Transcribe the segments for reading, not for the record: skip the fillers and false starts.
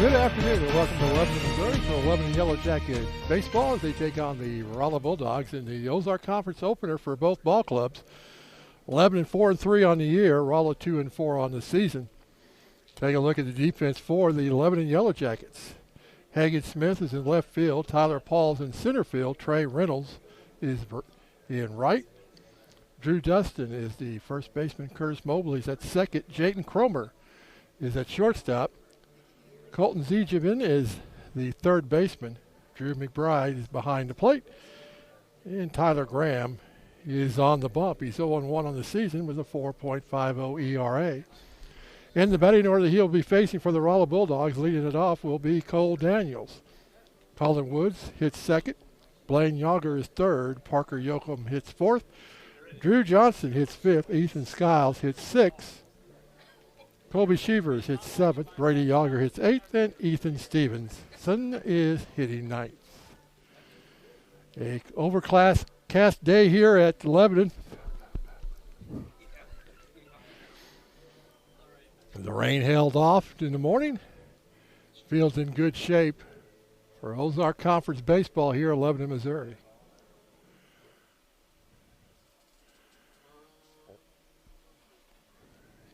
Good afternoon and welcome to Lebanon, Missouri for Lebanon Yellow Jacket baseball as they take on the Rolla Bulldogs in the Ozark Conference opener for both ball clubs. Lebanon 4-3 on the year, Rolla 2-4 on the season. Take a look at the defense for the Lebanon Yellow Jackets. Hagen Smith is in left field, Tyler Paul's in center field, Trey Reynolds is in right. Drew Dustin is the first baseman, Curtis Mobley's at second, Jayden Cromer is at shortstop. Colton Zejevin is the third baseman. Drew McBride is behind the plate. And Tyler Graham is on the bump. He's 0-1 on the season with a 4.50 ERA. In the batting order that he'll be facing for the Rolla Bulldogs, leading it off will be Cole Daniels. Colin Woods hits second. Blaine Yager is third. Parker Yoakum hits fourth. Drew Johnson hits fifth. Ethan Skiles hits sixth. Colby Shevers hits seventh, Brady Yager hits eighth, and Ethan Stevenson is hitting ninth. A overcast day here at Lebanon. The rain held off in the morning. Field's in good shape for Ozark Conference baseball here in Lebanon, Missouri.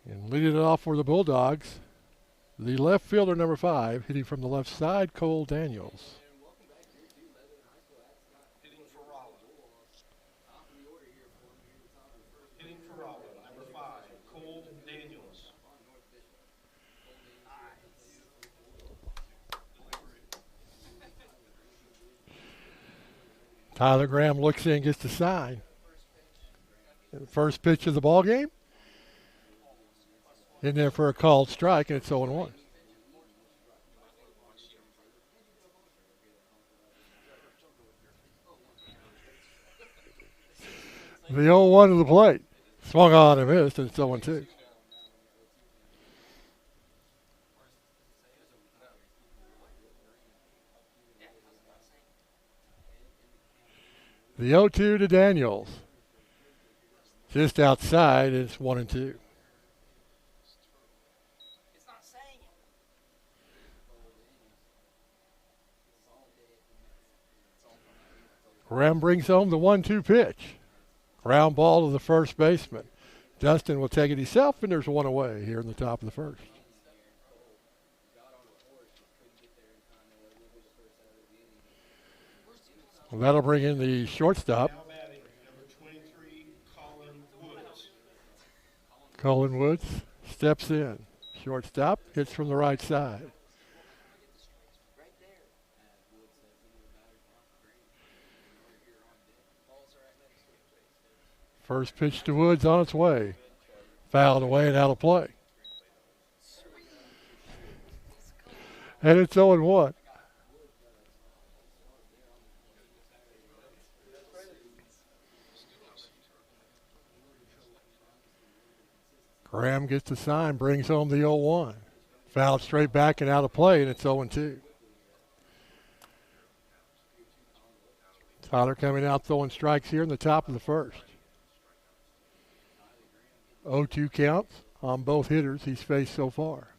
And leading it off for the Bulldogs, the left fielder, number 5, hitting from the left side, Cole Daniels. Hitting for Rolla. Hitting for Rolla, number 5, Cole Daniels. Tyler Graham looks in, gets the sign. And the first pitch of the ball game. In there for a called strike, and it's 0-1. The 0-1 to the plate. Swung on and missed, and it's 0-2. The 0-2 to Daniels. Just outside, it's 1-2. Graham brings home the 1-2 pitch. Ground ball to the first baseman. Dustin will take it himself, and there's one away here in the top of the first. Well, that'll bring in the shortstop. Now batting, number 23, Colin Woods. Colin Woods steps in. Shortstop hits from the right side. First pitch to Woods on its way. Fouled away and out of play. And it's 0-1. Graham gets the sign, brings home the 0-1. Fouled straight back and out of play, and it's 0-2. Tyler coming out throwing strikes here in the top of the first. 0-2 counts on both hitters he's faced so far.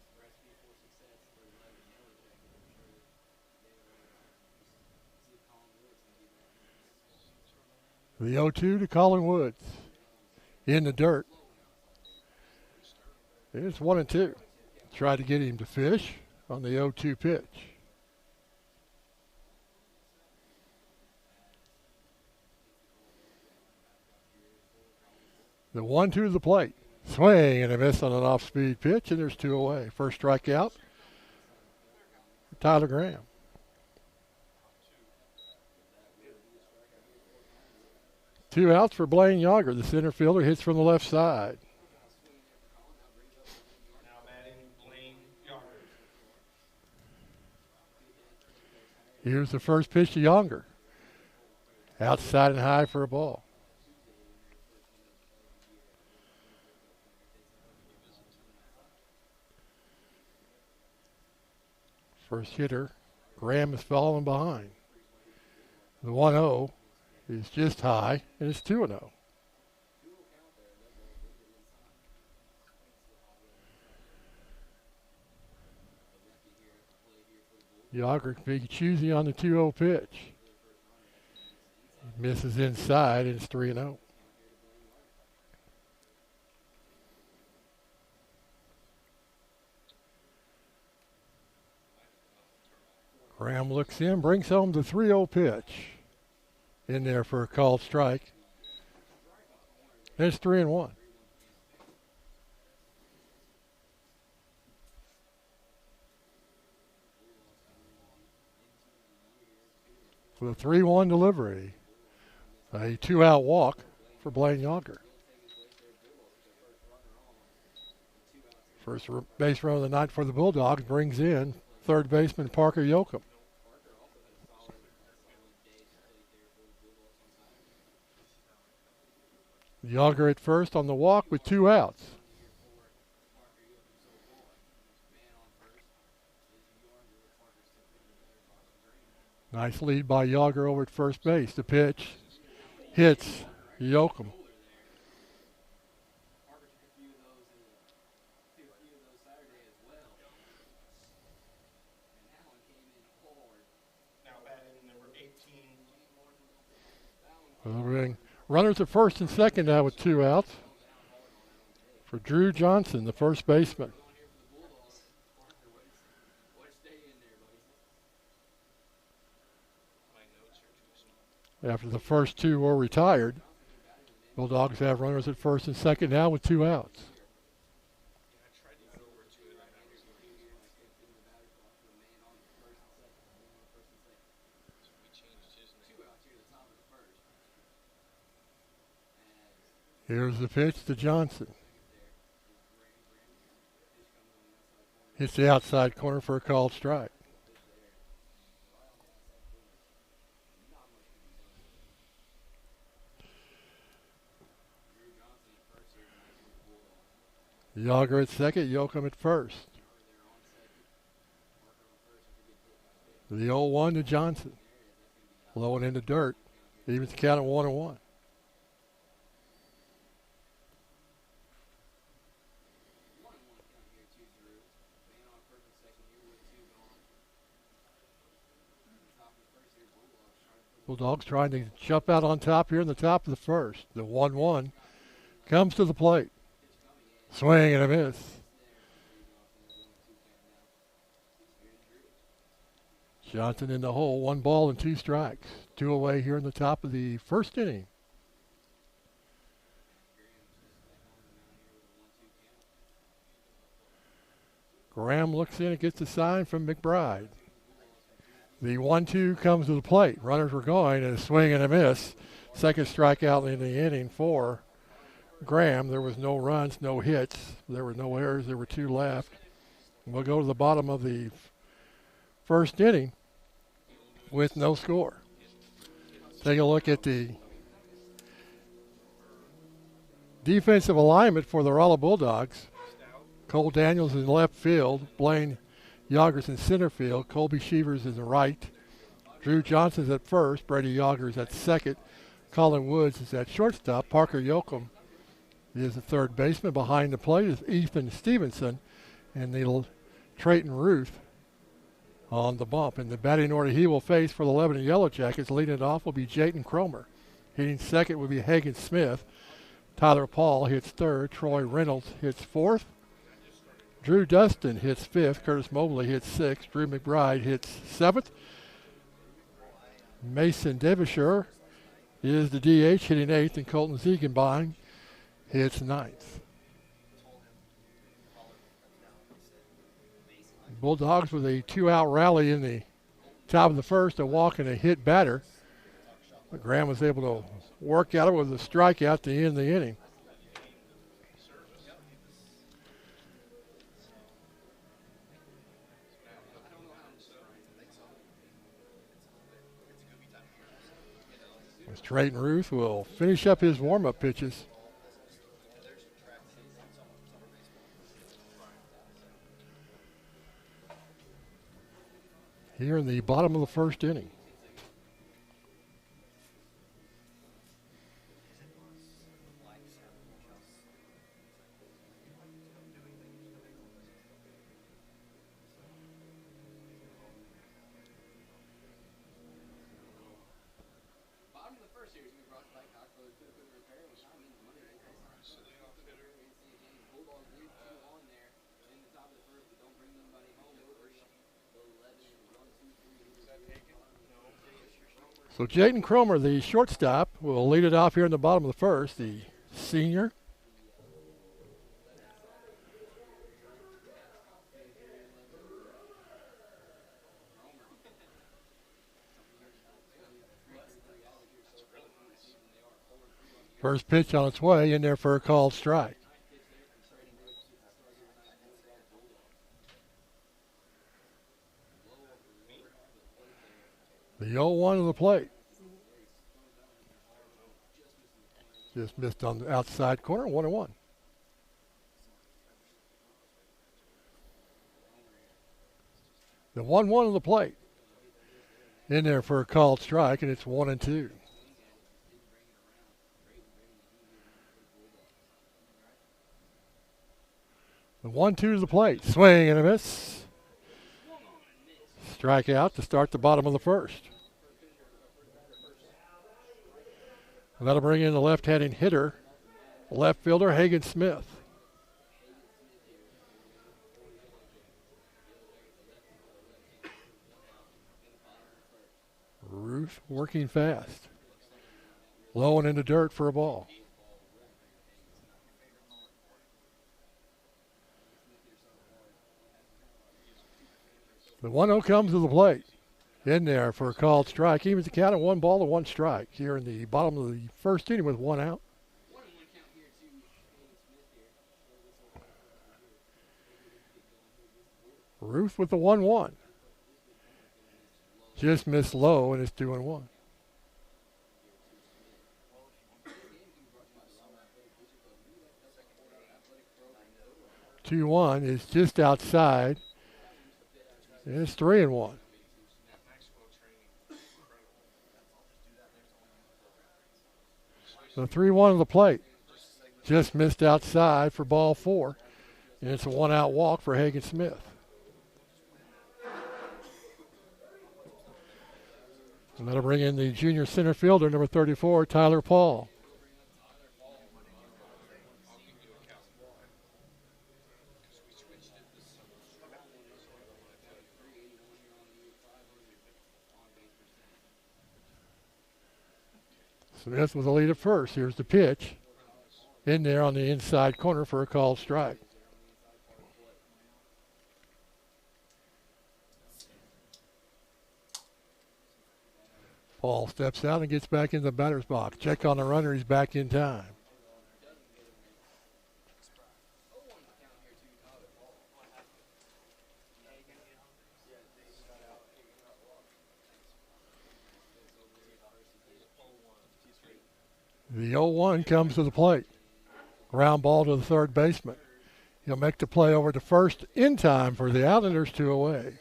The 0-2 to Colin Woods. In the dirt. It's 1-2. Tried to get him to fish on the 0-2 pitch. The 1-2 to the plate. Swing and a miss on an off-speed pitch, and there's 2 away. First strikeout for Tyler Graham. Two outs for Blaine Yager. The center fielder hits from the left side. Now batting, Blaine Yager. Here's the first pitch to Yager. Outside and high for a ball. First hitter, Graham is falling behind. The 1-0 is just high, and it's 2-0. Yager can be choosy on the 2-0 pitch. Misses inside, and it's 3-0. Graham looks in, brings home the 3-0 pitch. In there for a called strike. And it's 3-1. With a 3-1 delivery. A 2-out walk for Blaine Yager. First base run of the night for the Bulldogs brings in third baseman Parker Yoakum. Yager at first on the walk with 2 outs. Nice lead by Yager over at first base. The pitch hits Yoakum. Now batting number 18. Runners at first and second now with 2 outs for Drew Johnson, the first baseman. After the first 2 were retired, Bulldogs have runners at first and second now with 2 outs. Here's the pitch to Johnson. Hits the outside corner for a called strike. Yager at second, Yoakum at first. The 0-1 to Johnson. Low and in the dirt. Evens the count at 1-1. Bulldogs trying to jump out on top here in the top of the first. The 1-1 comes to the plate. Swing and a miss. Johnson in the hole, 1 ball and 2 strikes. 2 away here in the top of the first inning. Graham looks in and gets a sign from McBride. The 1-2 comes to the plate. Runners were going and a swing and a miss. Second strikeout in the inning for Graham. There was no runs, no hits. There were no errors. There were 2 left. We'll go to the bottom of the first inning with no score. Take a look at the defensive alignment for the Rolla Bulldogs. Cole Daniels in left field. Blaine Yager's in center field. Colby Sheevers is in right. Drew Johnson's at first. Brady Yager's at second. Colin Woods is at shortstop. Parker Yoakum is the third baseman. Behind the plate is Ethan Stevenson and the Trayton Ruth on the bump. In the batting order he will face for the Lebanon Yellow Jackets, leading it off will be Jayton Cromer. Hitting second will be Hagan Smith. Tyler Paul hits third. Troy Reynolds hits fourth. Drew Dustin hits fifth. Curtis Mobley hits sixth. Drew McBride hits seventh. Mason Devonshire is the DH, hitting eighth, and Colton Ziegenbein hits ninth. Bulldogs with a 2-out rally in the top of the first, a walk and a hit batter. But Graham was able to work out it with a strikeout to end the inning. As Trayton Ruth will finish up his warm-up pitches. Here in the bottom of the first inning. So Jaden Cromer, the shortstop, will lead it off here in the bottom of the first, the senior. First pitch on its way, in there for a called strike. The 0-1 of the plate. Just missed on the outside corner, 1-1. The 1-1 of the plate. In there for a called strike, and it's 1-2. The 1-2 to the plate. Swing and a miss. Strikeout to start the bottom of the first. And that'll bring in the left-handed hitter, left fielder Hagen Smith. Ruth working fast. Low and in the dirt for a ball. The 1-0 comes to the plate. In there for a called strike. Evens the count at 1-1 strike here in the bottom of the first inning with 1 out. Ruth with the 1-1. Just missed low, and it's 2-1. 2-1 is just outside, and it's 3-1. The 3-1 of the plate. Just missed outside for ball 4. And it's a 1-out walk for Hagen Smith. And that'll bring in the junior center fielder, number 34, Tyler Paul. Smith with the lead at first. Here's the pitch. In there on the inside corner for a called strike. Paul steps out and gets back in the batter's box. Check on the runner. He's back in time. The 0-1 comes to the plate. Ground ball to the third baseman. He'll make the play over to first in time for the Islanders, 2 away.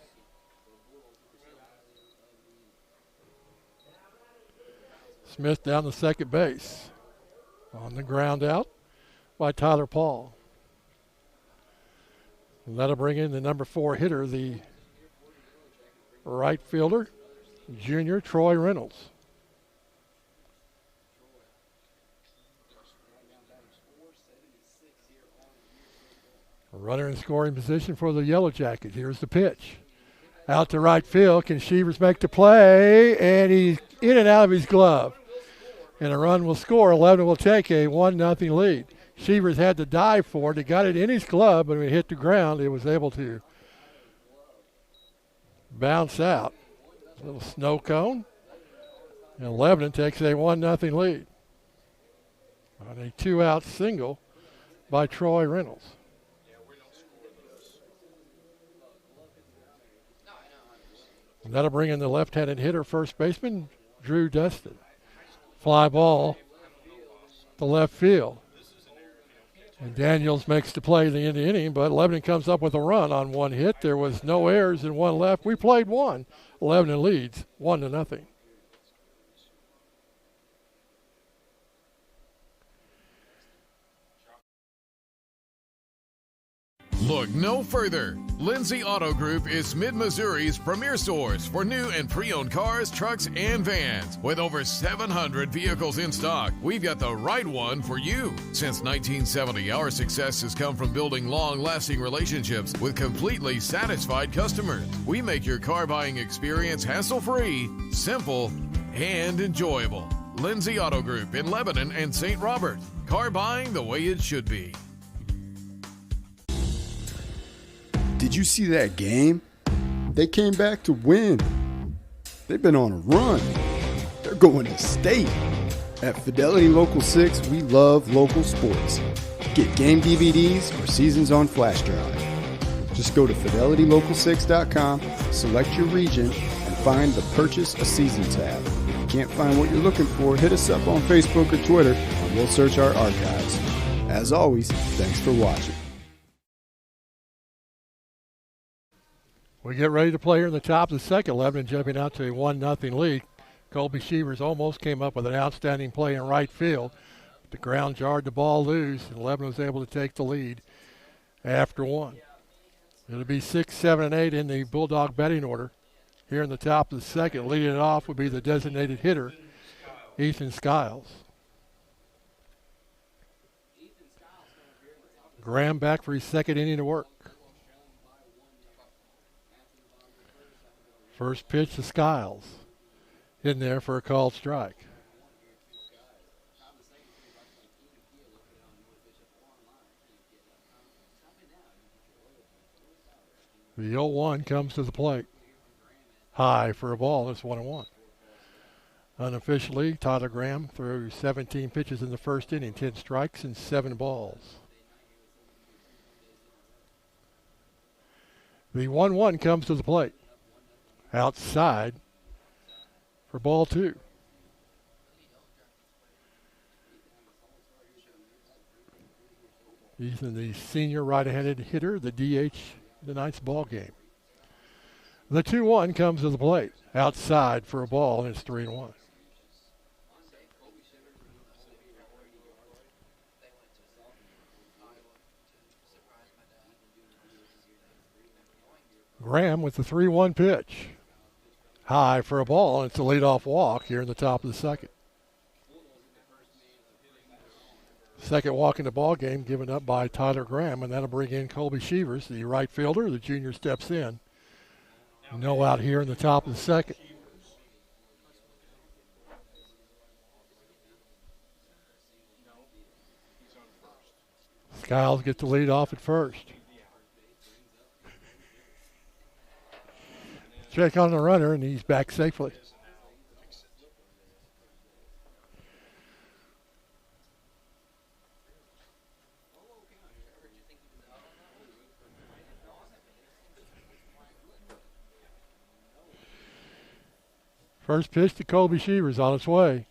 Smith down to second base. On the ground out by Tyler Paul. And that'll bring in the number 4 hitter, the right fielder, junior Troy Reynolds. A runner in scoring position for the Yellow Jackets. Here's the pitch. Out to right field. Can Shevers make the play? And he's in and out of his glove. And a run will score. 11 will take a 1-0 lead. Shevers had to dive for it. He got it in his glove, but when it hit the ground, it was able to bounce out. A little snow cone. And Lebanon takes a 1-0 lead on a 2-out single by Troy Reynolds. And that'll bring in the left-handed hitter, first baseman, Drew Dustin. Fly ball to left field. And Daniels makes the play at the end of the inning, but Lebanon comes up with a run on 1 hit. There was no errors and 1 left. We played 1. Lebanon leads 1-0. Look no further. Lindsay Auto Group is Mid-Missouri's premier source for new and pre-owned cars, trucks, and vans. With over 700 vehicles in stock, we've got the right one for you. Since 1970, our success has come from building long-lasting relationships with completely satisfied customers. We make your car buying experience hassle-free, simple, and enjoyable. Lindsay Auto Group in Lebanon and St. Robert. Car buying the way it should be. Did you see that game? They came back to win. They've been on a run. They're going to state. At Fidelity Local 6, we love local sports. Get game DVDs or seasons on flash drive. Just go to fidelitylocal6.com, select your region, and find the Purchase a Season tab. If you can't find what you're looking for, hit us up on Facebook or Twitter, and we'll search our archives. As always, thanks for watching. We get ready to play here in the top of the second. Lebanon jumping out to a 1-0 lead. Colby Shevers almost came up with an outstanding play in right field. The ground jarred the ball loose, and Lebanon was able to take the lead after one. It'll be 6, 7, and 8 in the Bulldog betting order. Here in the top of the second, leading it off would be the designated hitter, Ethan Skiles. Graham back for his second inning of work. First pitch to Skiles. In there for a called strike. The 0-1 comes to the plate. High for a ball. It's 1-1. Unofficially, Tyler Graham threw 17 pitches in the first inning, 10 strikes and 7 balls. The 1-1 comes to the plate. Outside for ball 2. He's the senior right-handed hitter, the DH, tonight's ball game. The 2-1 comes to the plate. Outside for a ball, and it's 3-1. Graham with the 3-1 pitch. High for a ball, and it's a leadoff walk here in the top of the second. Second walk in the ball game given up by Tyler Graham, and that'll bring in Colby Shevers, the right fielder. The junior steps in. No out here in the top of the second. Skiles gets the lead off at first. Check on the runner, and he's back safely. First pitch to Colby Shevers on its way.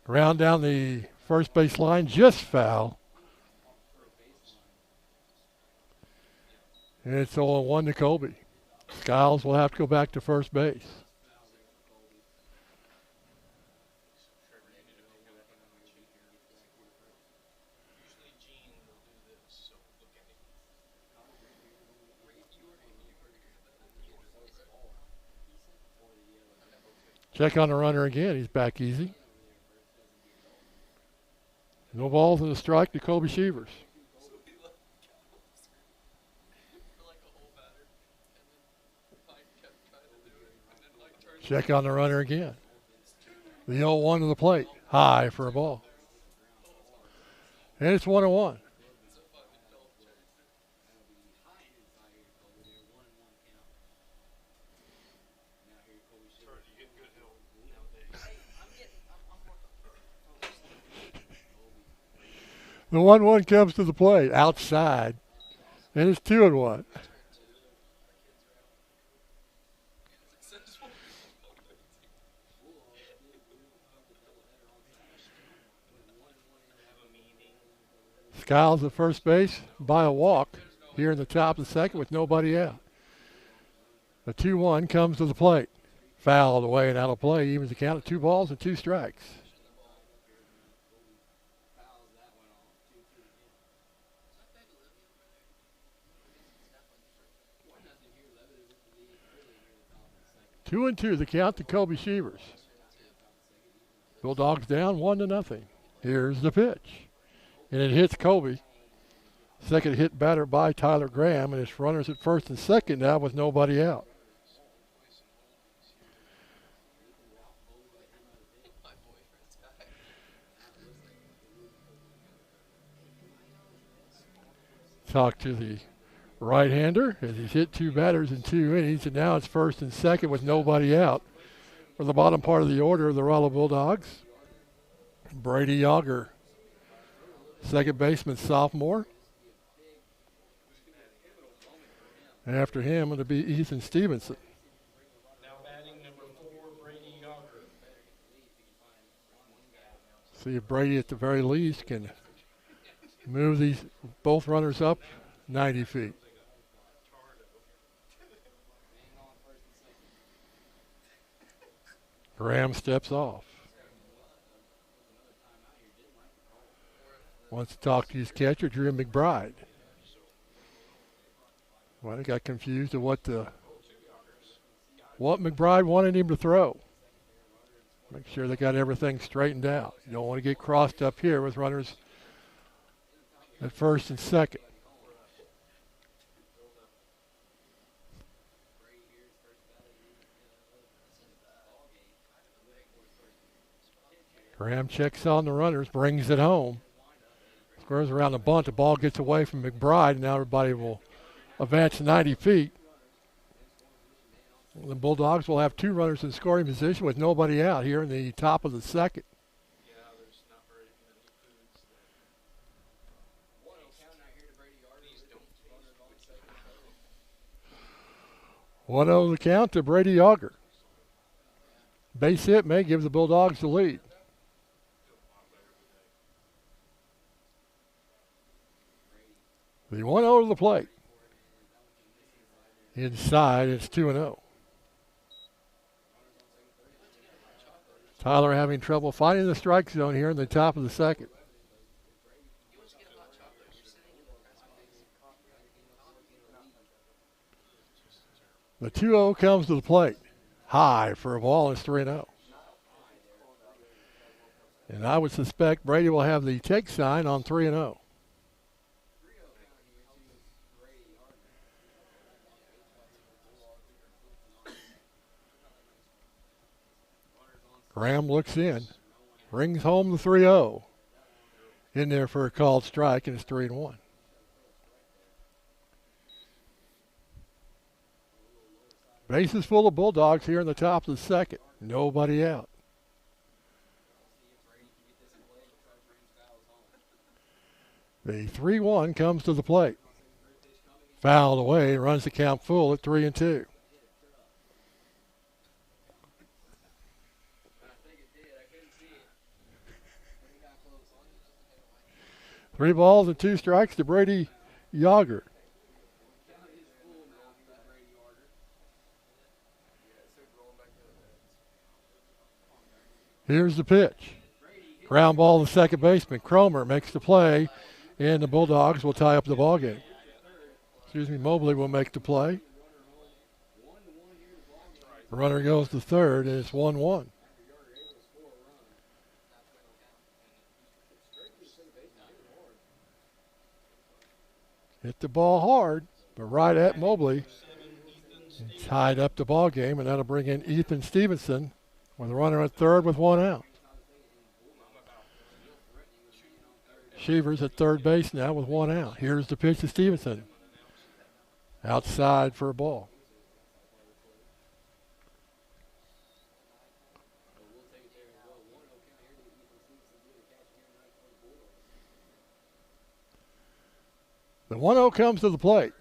Ground down the first base line, just foul. And it's 0-1 to Colby. Skiles will have to go back to first base. Check on the runner again. He's back easy. No balls and a strike to Colby Shevers. Check on the runner again. The 0-1 to the plate. High for a ball. And it's 1-1. The 1-1 comes to the plate. Outside. And it's 2-1. Skiles at first base by a walk here in the top of the second with nobody out. The 2-1 comes to the plate. Fouled away and out of play. Evens the count at 2 balls and 2 strikes. 2-2 the count to Kobe Shevers. Bulldogs down 1-0. Here's the pitch. And it hits Kobe. Second hit batter by Tyler Graham, and it's runners at first and second now with nobody out. Talk to the right-hander as he's hit 2 batters in 2 innings, and now it's first and second with nobody out. For the bottom part of the order of the Rolla Bulldogs, Brady Yager, second baseman, sophomore. And after him, it'll be Ethan Stevenson. Now batting number 4, Brady Yager. See if Brady, at the very least, can move these both runners up 90 feet. Graham steps off. Wants to talk to his catcher, Drew McBride. Well, he got confused at what McBride wanted him to throw. Make sure they got everything straightened out. You don't want to get crossed up here with runners at first and second. Graham checks on the runners, brings it home. Squares around the bunt. The ball gets away from McBride, and now everybody will advance 90 feet. The Bulldogs will have 2 runners in scoring position with nobody out here in the top of the second. 1-0 the count to Brady Yager. Base hit may give the Bulldogs the lead. The 1-0 to the plate. Inside, it's 2-0. Tyler having trouble finding the strike zone here in the top of the second. The 2-0 comes to the plate. High for a ball, it's 3-0. And I would suspect Brady will have the take sign on 3-0. Graham looks in, rings home the 3-0. In there for a called strike, and it's 3-1. Bases full of Bulldogs here in the top of the second. Nobody out. The 3-1 comes to the plate. Fouled away, runs the count full at 3-2. Three balls and 2 strikes to Brady Yager. Here's the pitch. Ground ball to second baseman. Cromer makes the play, and the Bulldogs will tie up the ball game. Mobley will make the play. The runner goes to third, and it's 1-1. Hit the ball hard, but right at Mobley. Tied up the ball game, and that'll bring in Ethan Stevenson with a runner at third with 1 out. Shevers at third base now with 1 out. Here's the pitch to Stevenson. Outside for a ball. The 1-0 comes to the plate.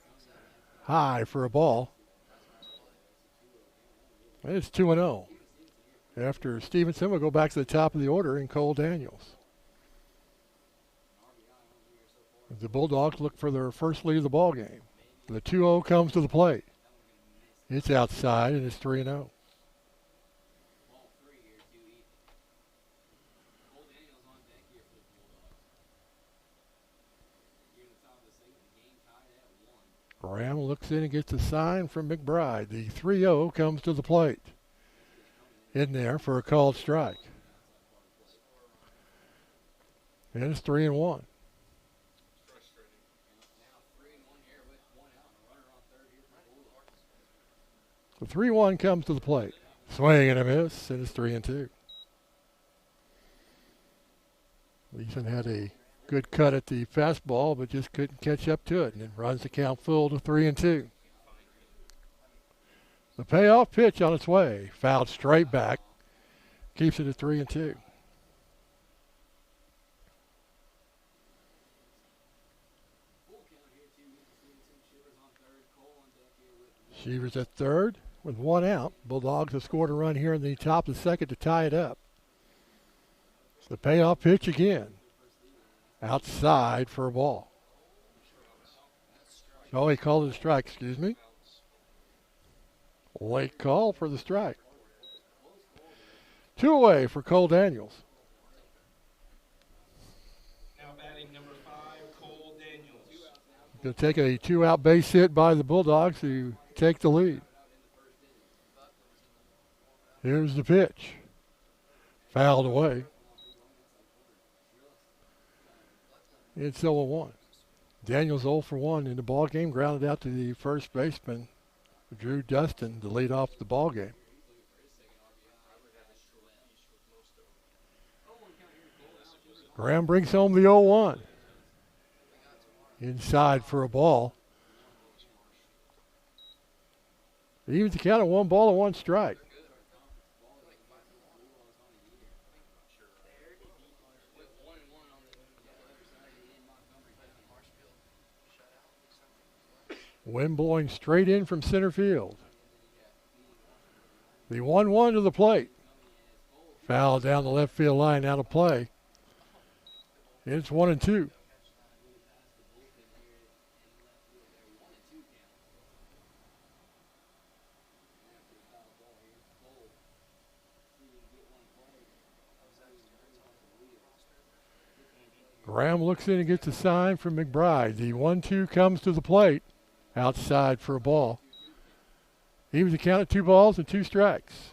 High for a ball. And it's 2-0. After Stevenson, we'll go back to the top of the order in Cole Daniels. The Bulldogs look for their first lead of the ball game. The 2-0 comes to the plate. It's outside, and it's 3-0. Graham looks in and gets a sign from McBride. The 3-0 comes to the plate. in there for a called strike. And it's 3-1. The 3-1 comes to the plate. Swing and a miss, and it's 3-2. Leeson had a good cut at the fastball, but just couldn't catch up to it, and it runs the count full to 3-2. The payoff pitch on its way, fouled straight back, keeps it at 3-2. Shivers at third with one out. Bulldogs have scored a run here in the top of the second to tie it up. The payoff pitch again. Outside for a ball. Oh, he called it a strike, excuse me. Late call for the strike. 2 away for Cole Daniels. Now batting number 5, Cole Daniels. Going to take a 2-out base hit by the Bulldogs to take the lead. Here's the pitch. Fouled away. It's 0-1. Daniels 0 for 1 in the ball game, grounded out to the first baseman, Drew Dustin, to lead off the ball game. Graham brings home the 0-1. Inside for a ball. Evens the count at 1 ball and 1 strike. Wind blowing straight in from center field. The 1-1 to the plate. Foul down the left field line, out of play. It's 1-2. Graham looks in and gets a sign from McBride. The 1-2 comes to the plate. Outside for a ball. Evens the count at 2 balls and 2 strikes.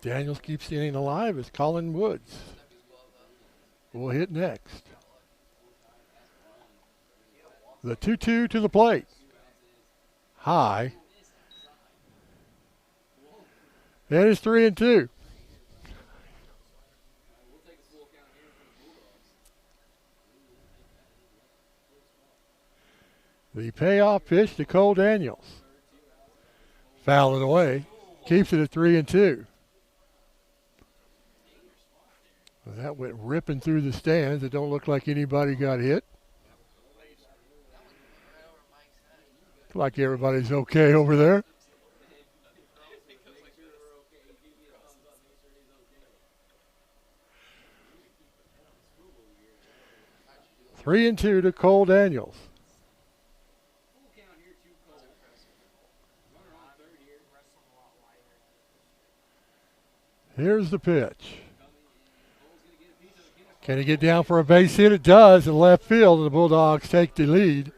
Daniels keeps the inning alive as Colin Woods will hit next. The 2-2 to the plate. High. That is 3-2. The payoff pitch to Cole Daniels. Foul it away. Keeps it at 3-2. Well, that went ripping through the stands. It don't look like anybody got hit. Like everybody's okay over there. Three and 2 to Cole Daniels. Here's the pitch. Can he get down for a base hit? It does in left field, and the Bulldogs take the lead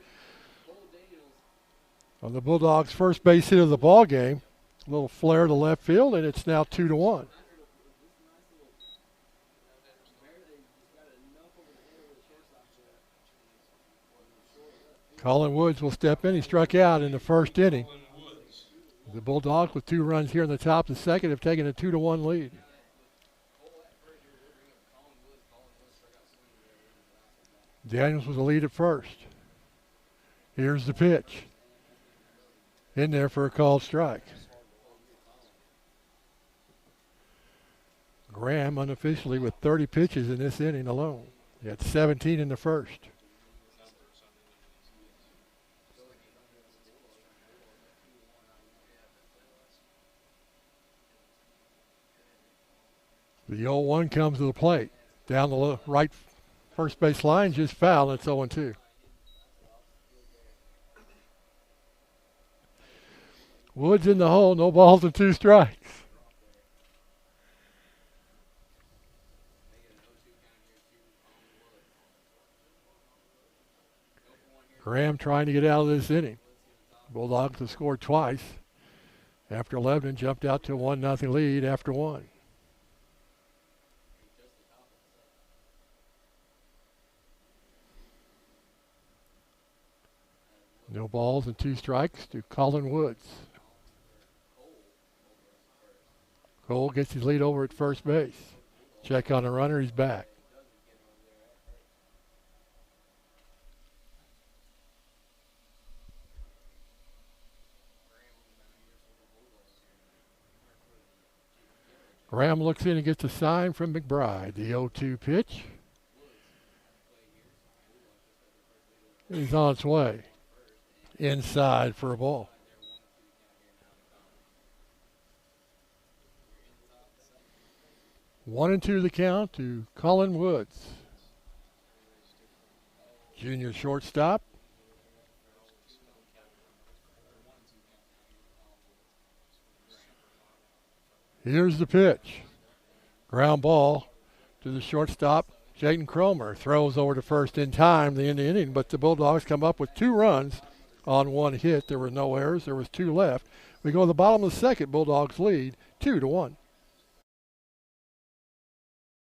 on the Bulldogs' first base hit of the ball game. A little flare to left field, and it's now 2-1. Colin Woods will step in. He struck out in the first inning. The Bulldogs, with 2 runs here in the top of the second, have taken a 2-1 lead. Daniels was the lead at first. Here's the pitch. In there for a called strike. Graham unofficially with 30 pitches in this inning alone. He had 17 in the first. The 0-1 comes to the plate. Down the right first base line, just foul, and it's 0-2. Woods in the hole, no balls and 2 strikes. Graham trying to get out of this inning. Bulldogs have scored twice after Lebanon jumped out to a 1-0 lead after one. No balls and 2 strikes to Colin Woods. Cole gets his lead over at first base. Check on the runner, he's back. Graham looks in and gets a sign from McBride. The 0-2 pitch. He's on its way. Inside for a ball. One and 2 the count to Colin Woods. Junior shortstop. Here's the pitch. Ground ball to the shortstop. Jayden Cromer throws over to first in time the end of the inning, but the Bulldogs come up with 2 runs on 1 hit. There were no errors. There was 2 left. We go to the bottom of the second. Bulldogs lead 2-1.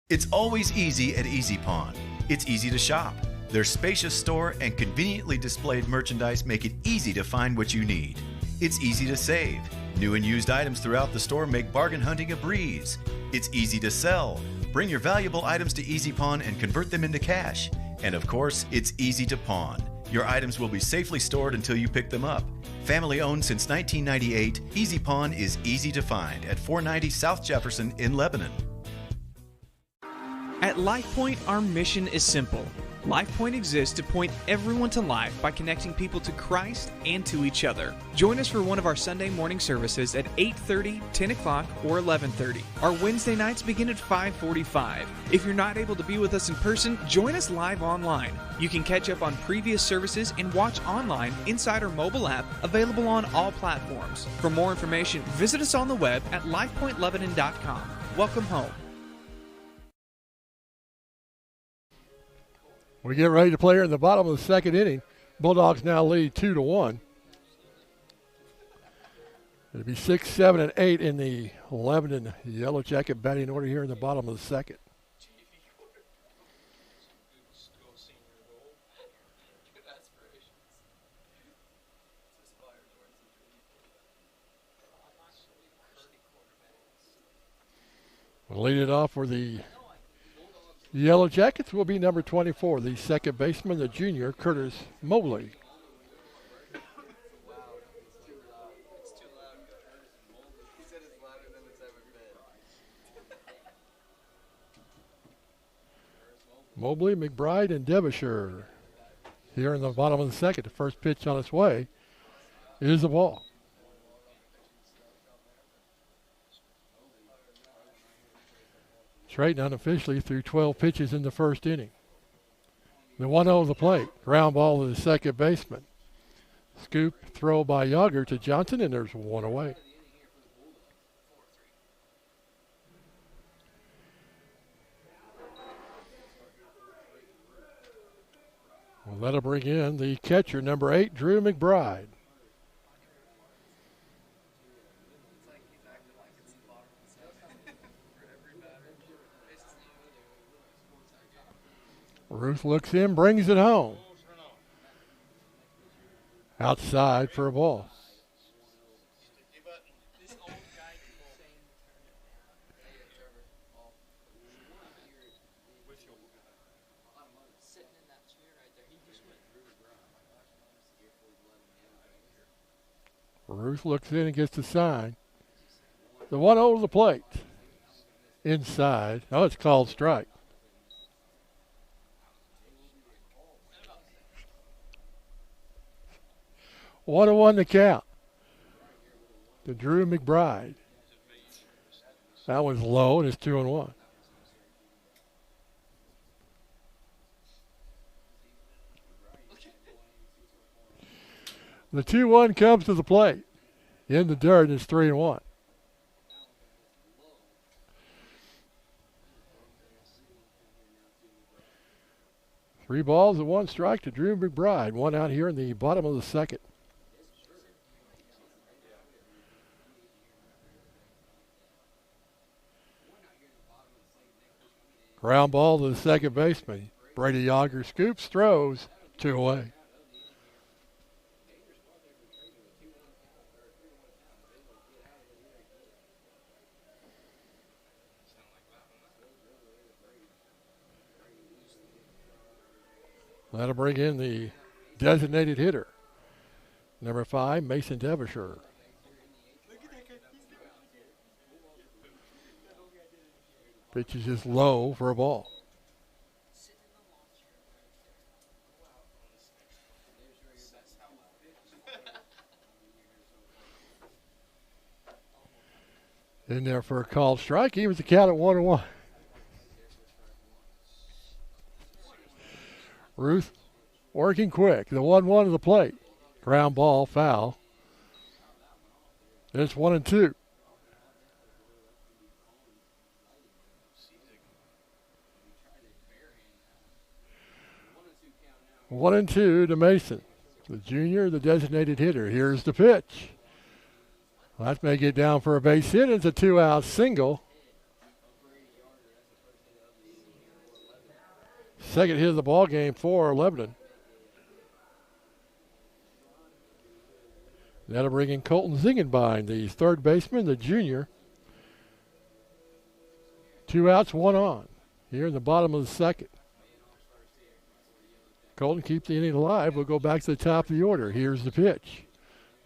It's always easy at Easy Pawn. It's easy to shop. Their spacious store and conveniently displayed merchandise make it easy to find what you need. It's easy to save. New and used items throughout the store make bargain hunting a breeze. It's easy to sell. Bring your valuable items to Easy Pawn and convert them into cash. And of course, it's easy to pawn. Your items will be safely stored until you pick them up. Family owned since 1998, Easy Pawn is easy to find at 490 South Jefferson in Lebanon. At LifePoint, our mission is simple. LifePoint exists to point everyone to life by connecting people to Christ and to each other. Join us for one of our Sunday morning services at 8:30, 10 o'clock, or 11:30. Our Wednesday nights begin at 5:45. If you're not able to be with us in person, join us live online. You can catch up on previous services and watch online inside our mobile app, available on all platforms. For more information, visit us on the web at lifepointlebanon.com. Welcome home. We get ready to play here in the bottom of the second inning. Bulldogs now lead 2-1. It'll be 6, 7, and 8 in the Lebanon Yellow Jacket batting order here in the bottom of the second. We'll lead it off for the Yellow Jackets will be number 24, the second baseman, the junior, Curtis Mobley. Mobley, McBride, and Devonshire here in the bottom of the second. The first pitch on its way is a ball. Trayton unofficially threw 12 pitches in the first inning. The 1-0 to the plate. Ground ball to the second baseman. Scoop throw by Yager to Johnson, and there's one away. Well, that'll bring in the catcher, number 8, Drew McBride. Ruth looks in, brings it home. Outside for a ball. Ruth looks in and gets the sign. The 1-0 to the plate. Inside. Oh, it's called strike. One to one the count to Drew McBride. That one's low, and it's 2-1. The 2-1 comes to the plate. In the dirt, and it's 3-1. Three balls and one strike to Drew McBride. One out here in the bottom of the second. Ground ball to the second baseman. Brady Yager scoops, throws, 2 away. That'll bring in the designated hitter. Number 5, Mason Devonshire. Pitch is just low for a ball. In there for a called strike. He was the count at 1-1. Ruth working quick. The 1-1 to the plate. Ground ball, foul. It's 1-2. One and two to Mason. The junior, the designated hitter. Here's the pitch. That may get down for a base hit. It's a 2-out single. Second hit of the ball game for Lebanon. That'll bring in Colton Zingenbein, the third baseman, the junior. 2 outs, 1 on. Here in the bottom of the second. Colton keeps the inning alive. We'll go back to the top of the order. Here's the pitch.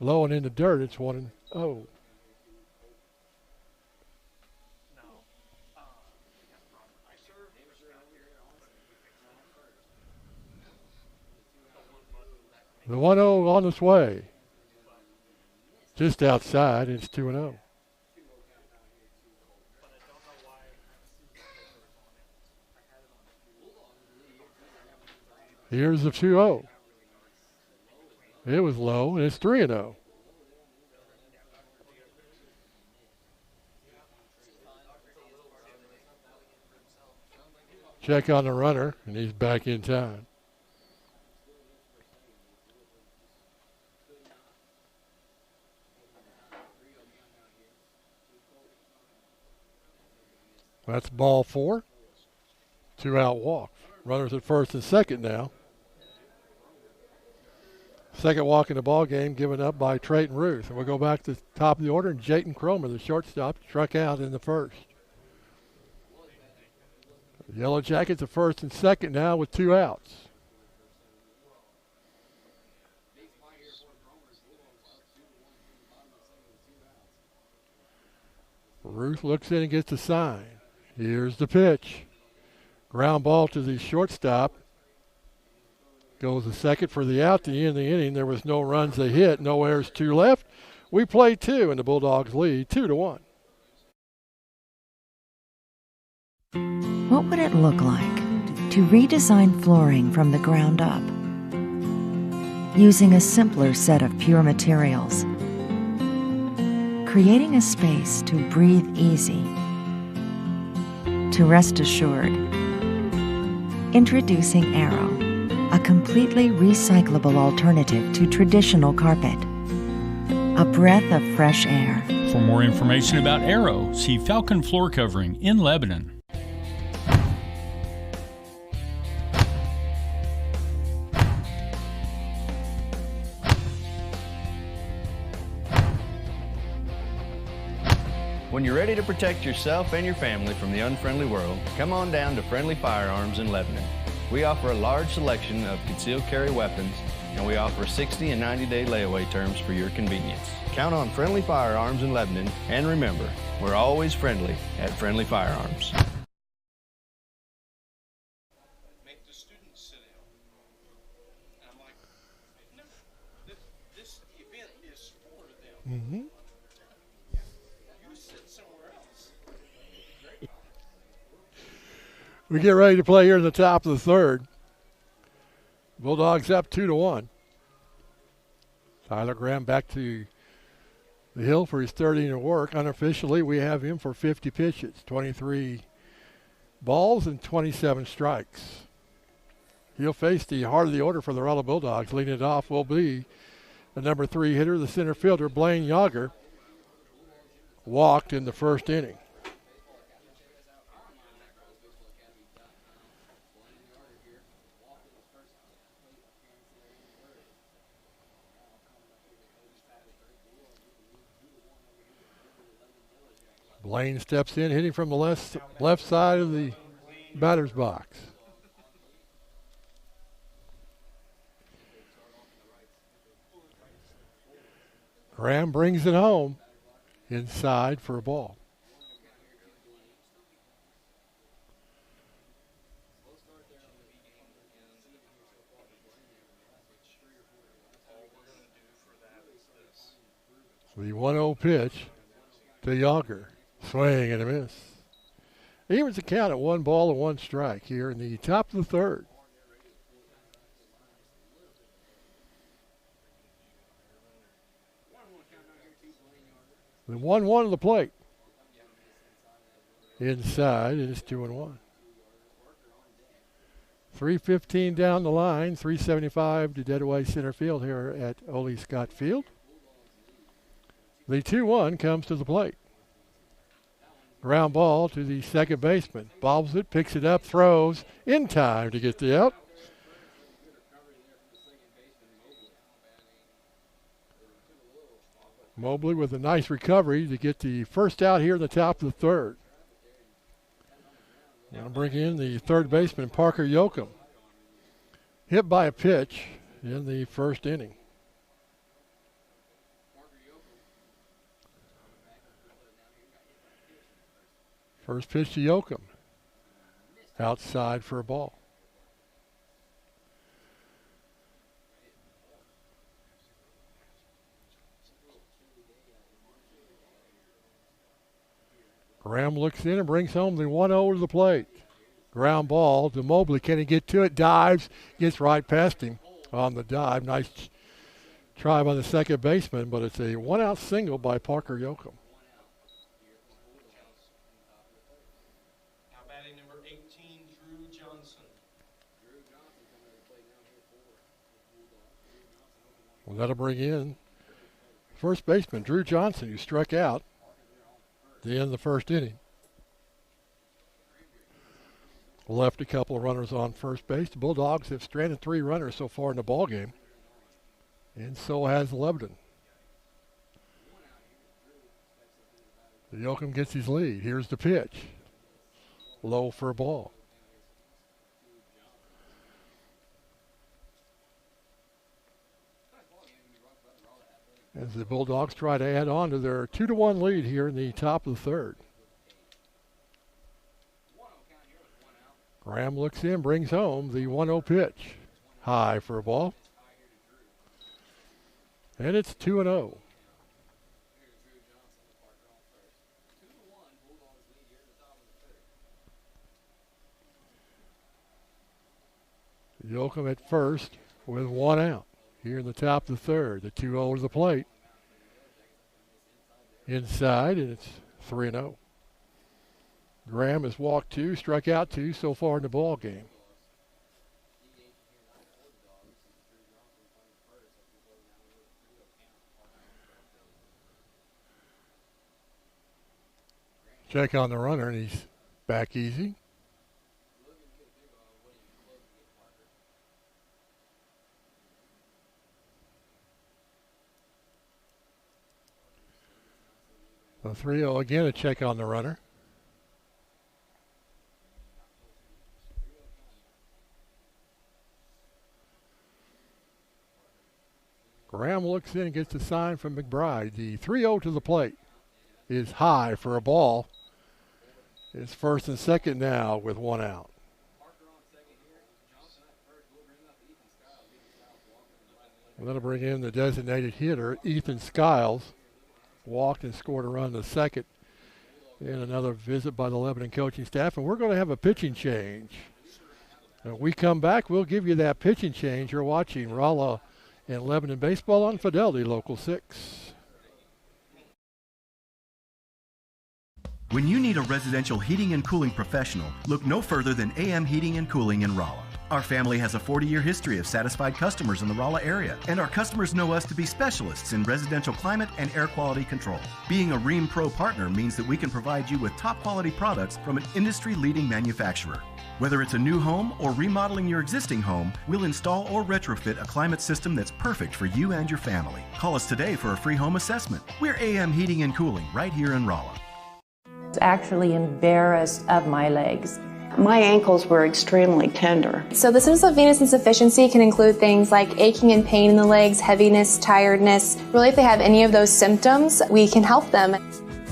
Low and in the dirt. It's 1-0. The 1-0 on its way. Just outside. It's 2-0. Here's the 2-0. It was low, and it's 3-0. Check on the runner, and he's back in time. That's ball 4. 2-out walk. Runners at first and second now. Second walk in the ball game given up by Trayton Ruth. And we'll go back to the top of the order, and Jayton Cromer, the shortstop, struck out in the first. The Yellow Jackets at first and second now with 2 outs. Ruth looks in and gets the sign. Here's the pitch. Ground ball to the shortstop. Goes the second for the out. The end of the inning. There was no runs they hit. No errors, 2 left. We play 2, and the Bulldogs lead 2-1. What would it look like to redesign flooring from the ground up? Using a simpler set of pure materials. Creating a space to breathe easy. To rest assured. Introducing Arrow, a completely recyclable alternative to traditional carpet. A breath of fresh air. For more information about Arrow, see Falcon Floor Covering in Lebanon. When you're ready to protect yourself and your family from the unfriendly world, come on down to Friendly Firearms in Lebanon. We offer a large selection of concealed carry weapons, and we offer 60 and 90-day layaway terms for your convenience. Count on Friendly Firearms in Lebanon, and remember, we're always friendly at Friendly Firearms. Make the students sit down. And I'm like, no, this event is for them. Mm-hmm. You sit somewhere else. We get ready to play here in the top of the third. Bulldogs up 2-1. Tyler Graham back to the hill for his third inning of work. Unofficially, we have him for 50 pitches, 23 balls and 27 strikes. He'll face the heart of the order for the Rolla Bulldogs. Leading it off will be the number 3 hitter, the center fielder, Blaine Yager. Walked in the first inning. Blaine steps in, hitting from the left side of the batter's box. Graham brings it home inside for a ball. The 1-0 pitch to Yonker. Swing and a miss. Evens the count at 1 ball and 1 strike here in the top of the third. The 1-1 to the plate. Inside, and it's 2-1. 3:15 down the line, 375 to dead away center field here at Ole Scott Field. The 2-1 comes to the plate. Ground ball to the second baseman. Bobbles it, picks it up, throws in time to get the out. Mobley with a nice recovery to get the first out here in the top of the third. Now bring in the third baseman, Parker Yoakum. Hit by a pitch in the first inning. First pitch to Yoakum. Outside for a ball. Graham looks in and brings home the 1-0 to the plate. Ground ball to Mobley. Can he get to it? Dives. Gets right past him on the dive. Nice try by the second baseman, but it's a 1-out single by Parker Yoakum. Now batting number 18, Drew Johnson. Well, that'll bring in first baseman Drew Johnson, who struck out at the end of the first inning. Left a couple of runners on first base. The Bulldogs have stranded 3 runners so far in the ball game, and so has Lebanon. Yoakum gets his lead. Here's the pitch. Low for a ball. As the Bulldogs try to add on to their 2-1 lead here in the top of the third. Graham looks in, brings home the 1-0 pitch. High for a ball. And it's 2-0. Yoakum at first with 1 out. Here in the top of the third, the 2-0 to the plate. Inside, and it's 3-0. Graham has walked 2, struck out 2 so far in the ball game. Check on the runner, and he's back easy. The 3-0 again, a check on the runner. Graham looks in and gets a sign from McBride. The 3-0 to the plate is high for a ball. It's first and second now with 1 out. Well, that'll bring in the designated hitter, Ethan Skiles. Walked and scored a run in the second. And another visit by the Lebanon coaching staff. And we're going to have a pitching change. When we come back, we'll give you that pitching change. You're watching Rolla and Lebanon Baseball on Fidelity Local 6. When you need a residential heating and cooling professional, look no further than AM Heating and Cooling in Rolla. Our family has a 40-year history of satisfied customers in the Rolla area, and our customers know us to be specialists in residential climate and air quality control. Being a Rheem Pro partner means that we can provide you with top-quality products from an industry-leading manufacturer. Whether it's a new home or remodeling your existing home, we'll install or retrofit a climate system that's perfect for you and your family. Call us today for a free home assessment. We're AM Heating and Cooling right here in Rolla. was actually embarrassed of my legs. My ankles were extremely tender. So the symptoms of venous insufficiency can include things like aching and pain in the legs, heaviness, tiredness. Really, if they have any of those symptoms, we can help them.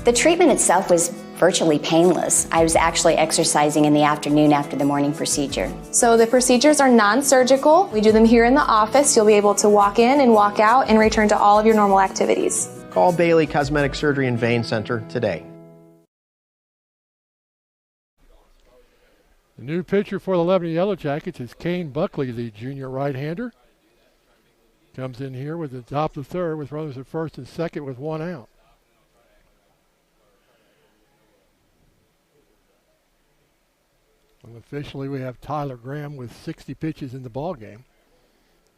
The treatment itself was virtually painless. I was actually exercising in the afternoon after the morning procedure. So the procedures are non-surgical. We do them here in the office. You'll be able to walk in and walk out and return to all of your normal activities. Call Bailey Cosmetic Surgery and Vein Center today. The new pitcher for the Lebanon Yellow Jackets is Kane Buckley, the junior right-hander. Comes in here with the top of the third with runners at first and second with one out. Officially, we have Tyler Graham with 60 pitches in the ball game.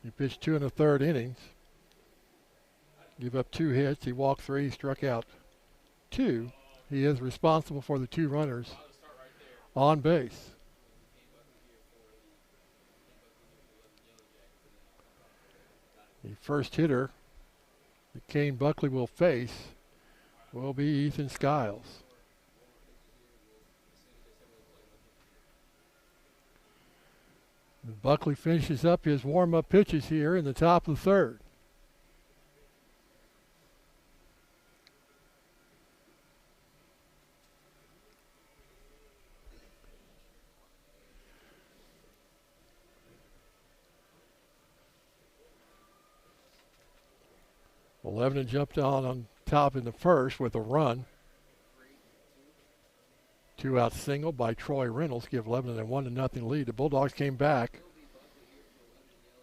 He pitched 2 1/3 innings. Give up 2 hits. He walked 3, struck out 2. He is responsible for the 2 runners on base. The first hitter that Kane Buckley will face will be Ethan Skiles. Buckley finishes up his warm-up pitches here in the top of the third. Lebanon jumped on top in the first with a run. 2-out single by Troy Reynolds give Lebanon a 1-0 lead. The Bulldogs came back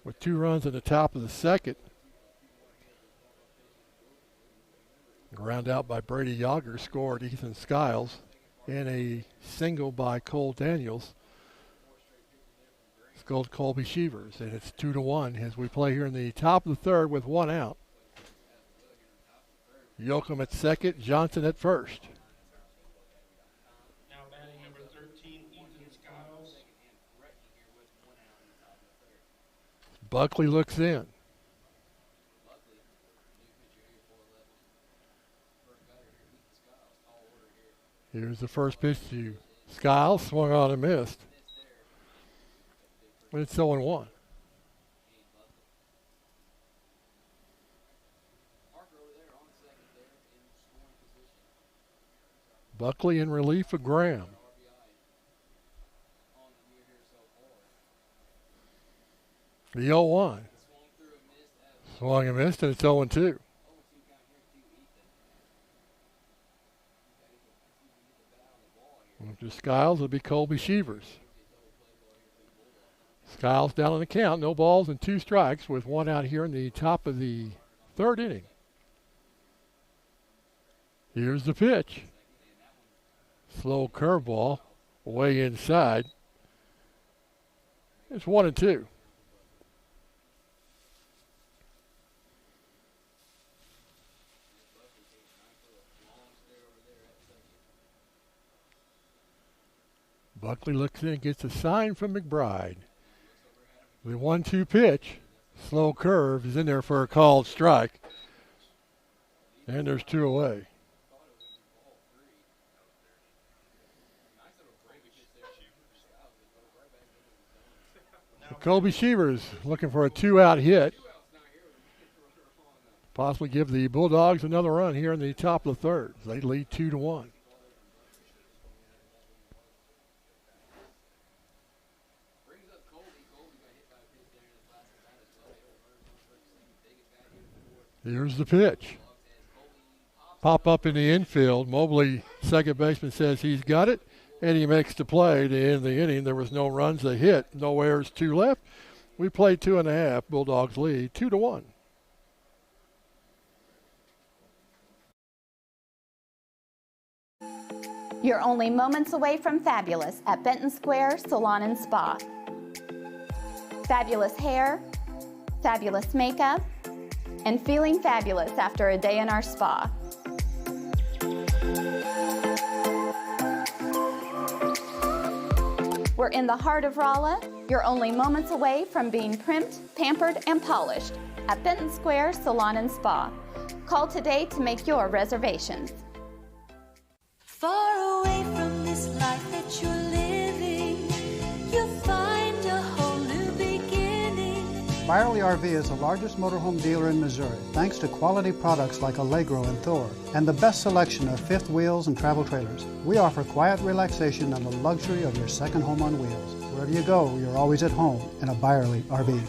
with 2 runs in the top of the second. Ground out by Brady Yager scored Ethan Skiles, and a single by Cole Daniels scored Colby Shevers, and it's 2-1 as we play here in the top of the third with 1 out. Yoakum at second, Johnson at first. Now batting number 13, Ethan Skiles. Buckley looks in. Here's the first pitch to Skiles, swung on and missed. But it's 0-1. Buckley in relief of Graham. The 0-1. Swung and missed, and it's 0-2. After Skiles, it'll be Colby Shevers. Skiles down on the count. No balls and 2 strikes with 1 out here in the top of the third inning. Here's the pitch. Slow curveball, way inside. It's 1-2. Buckley looks in, gets a sign from McBride. The 1-2 pitch, slow curve, is in there for a called strike. And there's 2 away. Colby Shevers looking for a 2-out hit. Possibly give the Bulldogs another run here in the top of the third. They lead 2-1. Here's the pitch. Pop up in the infield. Mobley, second baseman, says he's got it. And he makes the play to end the inning. There was no runs to hit, no errors, 2 left. We played 2.5. Bulldogs lead 2-1. You're only moments away from fabulous at Benton Square Salon and Spa. Fabulous hair, fabulous makeup, and feeling fabulous after a day in our spa. We're in the heart of Rolla. You're only moments away from being primped, pampered, and polished at Benton Square Salon and Spa. Call today to make your reservations. Far away from this life that you're living, you'll find a whole new beginning. Byerly RV is the largest motorhome dealer in Missouri, thanks to quality products like Allegro and Thor, and the best selection of fifth wheels and travel trailers. We offer quiet relaxation and the luxury of your second home on wheels. Wherever you go, you're always at home in a Byerly RV.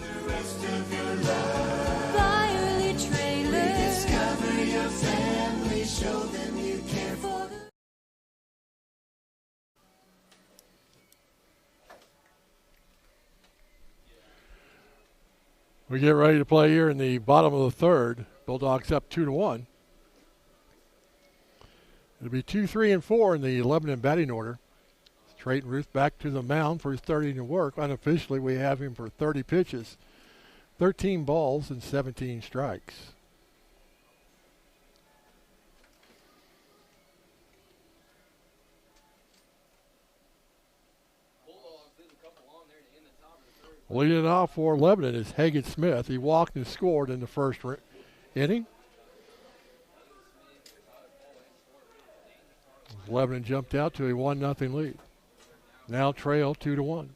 Byerly Trailer. Rediscover your family, show them you care for them. We get ready to play here in the bottom of the third. Bulldogs up 2-1. It'll be 2, 3, and 4 in the Lebanon batting order. Trayton Ruth back to the mound for his 30 inning work. Unofficially, we have him for 30 pitches, 13 balls, and 17 strikes. Leading it off for Lebanon is Hagen Smith. He walked and scored in the first inning. Lebanon jumped out to a 1-0 lead. Now trail 2-1.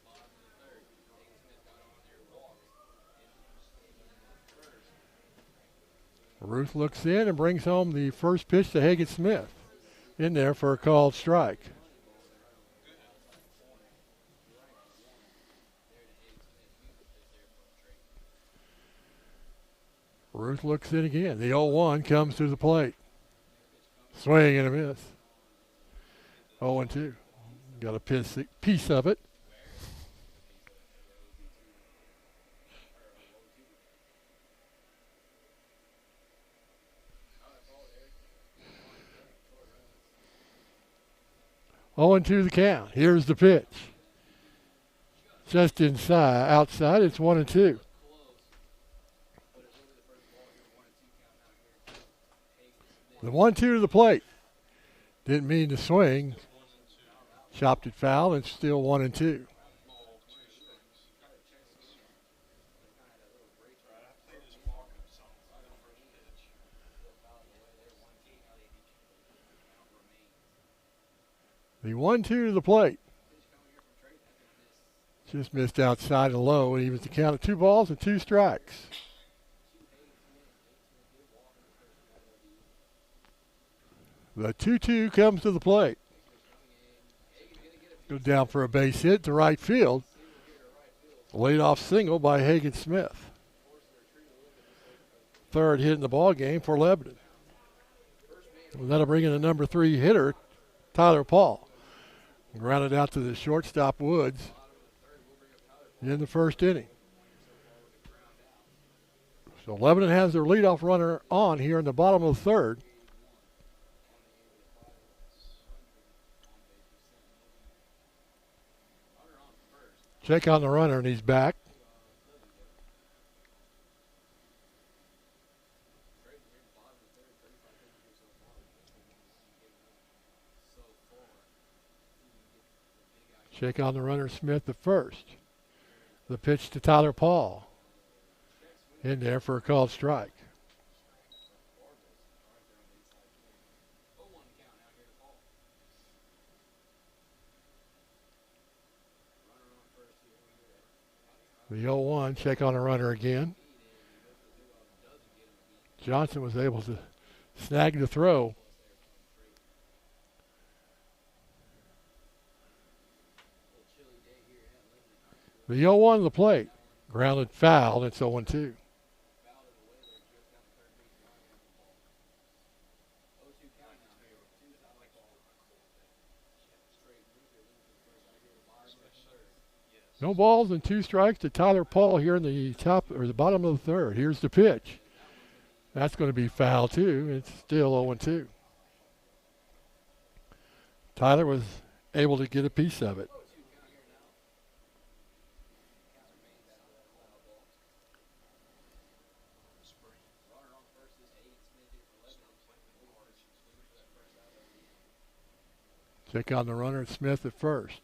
Ruth looks in and brings home the first pitch to Hagen Smith. In there for a called strike. Ruth looks in again. The 0-1 comes to the plate. Swing and a miss. 0-2. Got a piece of it. Oh, and 2 the count. Here's the pitch. Just outside. It's 1-2. The 1-2 to the plate. Didn't mean to swing. Chopped it foul, and still 1-2. The 1-2 to the plate. Just missed outside and low, and he was to count of 2 balls and 2 strikes. The 2-2 comes to the plate. Go down for a base hit to right field. Leadoff single by Hagen Smith. Third hit in the ball game for Lebanon. And that'll bring in the number 3 hitter, Tyler Paul. Grounded out to the shortstop Woods in the first inning. So Lebanon has their leadoff runner on here in the bottom of the third. Check on the runner, and he's back. Check on the runner, Smith at first. The pitch to Tyler Paul. In there for a called strike. The 0-1, check on the runner again. Johnson was able to snag the throw. The 0-1 to the plate. Grounded foul, it's 0-2. No balls and 2 strikes to Tyler Paul here in the top or the bottom of the third. Here's the pitch. That's going to be foul too. It's still 0-2. Tyler was able to get a piece of it. Check on the runner, Smith at first.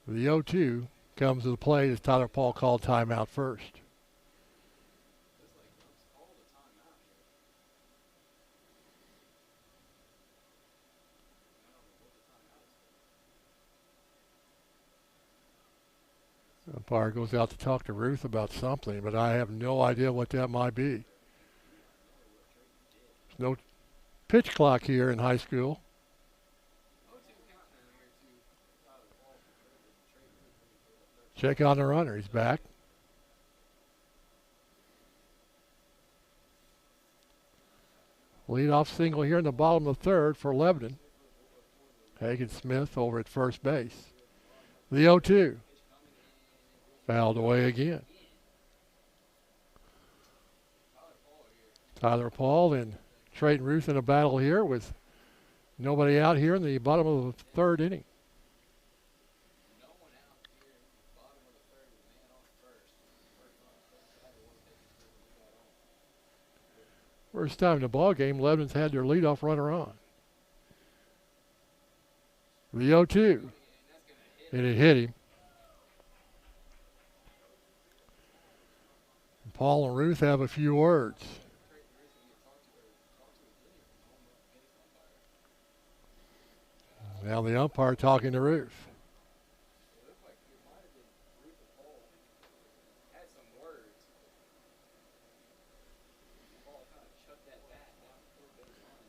The 0-2 comes to the plate as Tyler Paul called timeout first. Umpire goes out to talk to Ruth about something, but I have no idea what that might be. There's no pitch clock here in high school. Check on the runner. He's back. Leadoff single here in the bottom of the third for Lebanon. Hagen Smith over at first base. The 0-2. Fouled away again. Tyler Paul and Trayton Ruth in a battle here with nobody out here in the bottom of the third inning. First time in the ball game, Lebanon's had their leadoff runner on. The 0-2. And it hit him. Paul and Ruth have a few words. Now the umpire talking to Ruth.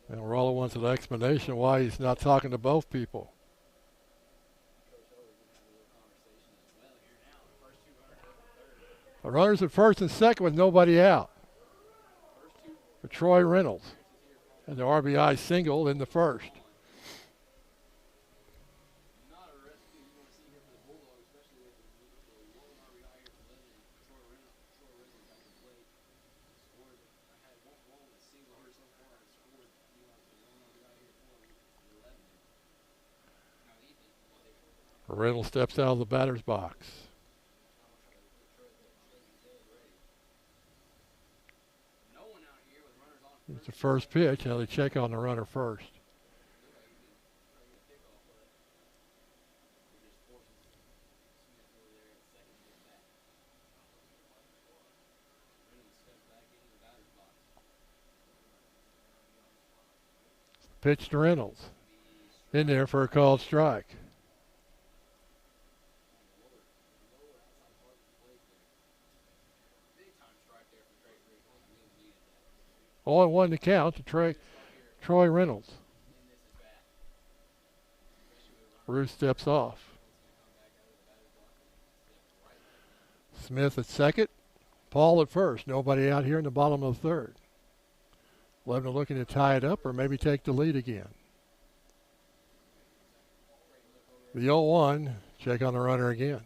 And Rolla wants an explanation why he's not talking to both people. The runners at first and second with nobody out for Troy Reynolds. And the RBI single in the first. Reynolds steps out of the batter's box. It's the first pitch. Now they check on the runner first. Pitch to Reynolds. In there for a called strike. 0-1 to count to Troy Reynolds. Ruth steps off. Smith at second. Paul at first. Nobody out here in the bottom of the third. Lebanon looking to tie it up or maybe take the lead again. The 0-1. Check on the runner again.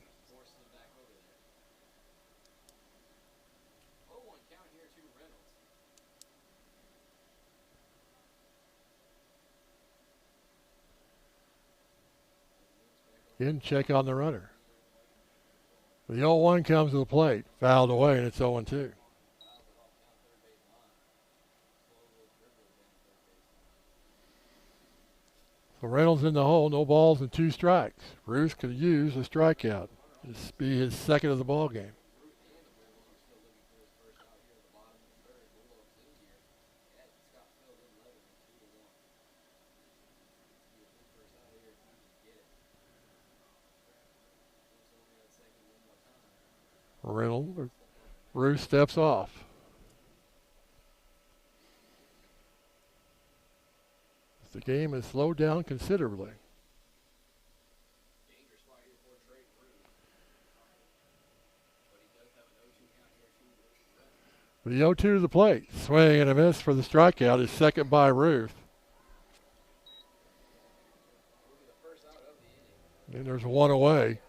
In, check on the runner. The 0-1 comes to the plate. Fouled away, and it's 0-2. So Reynolds in the hole, no balls and 2 strikes. Ruth could use a strikeout. This will be his second of the ball game. Ruth steps off. The game has slowed down considerably. The 0-2 to the plate. Swing and a miss for the strikeout is second by Ruth. And there's one away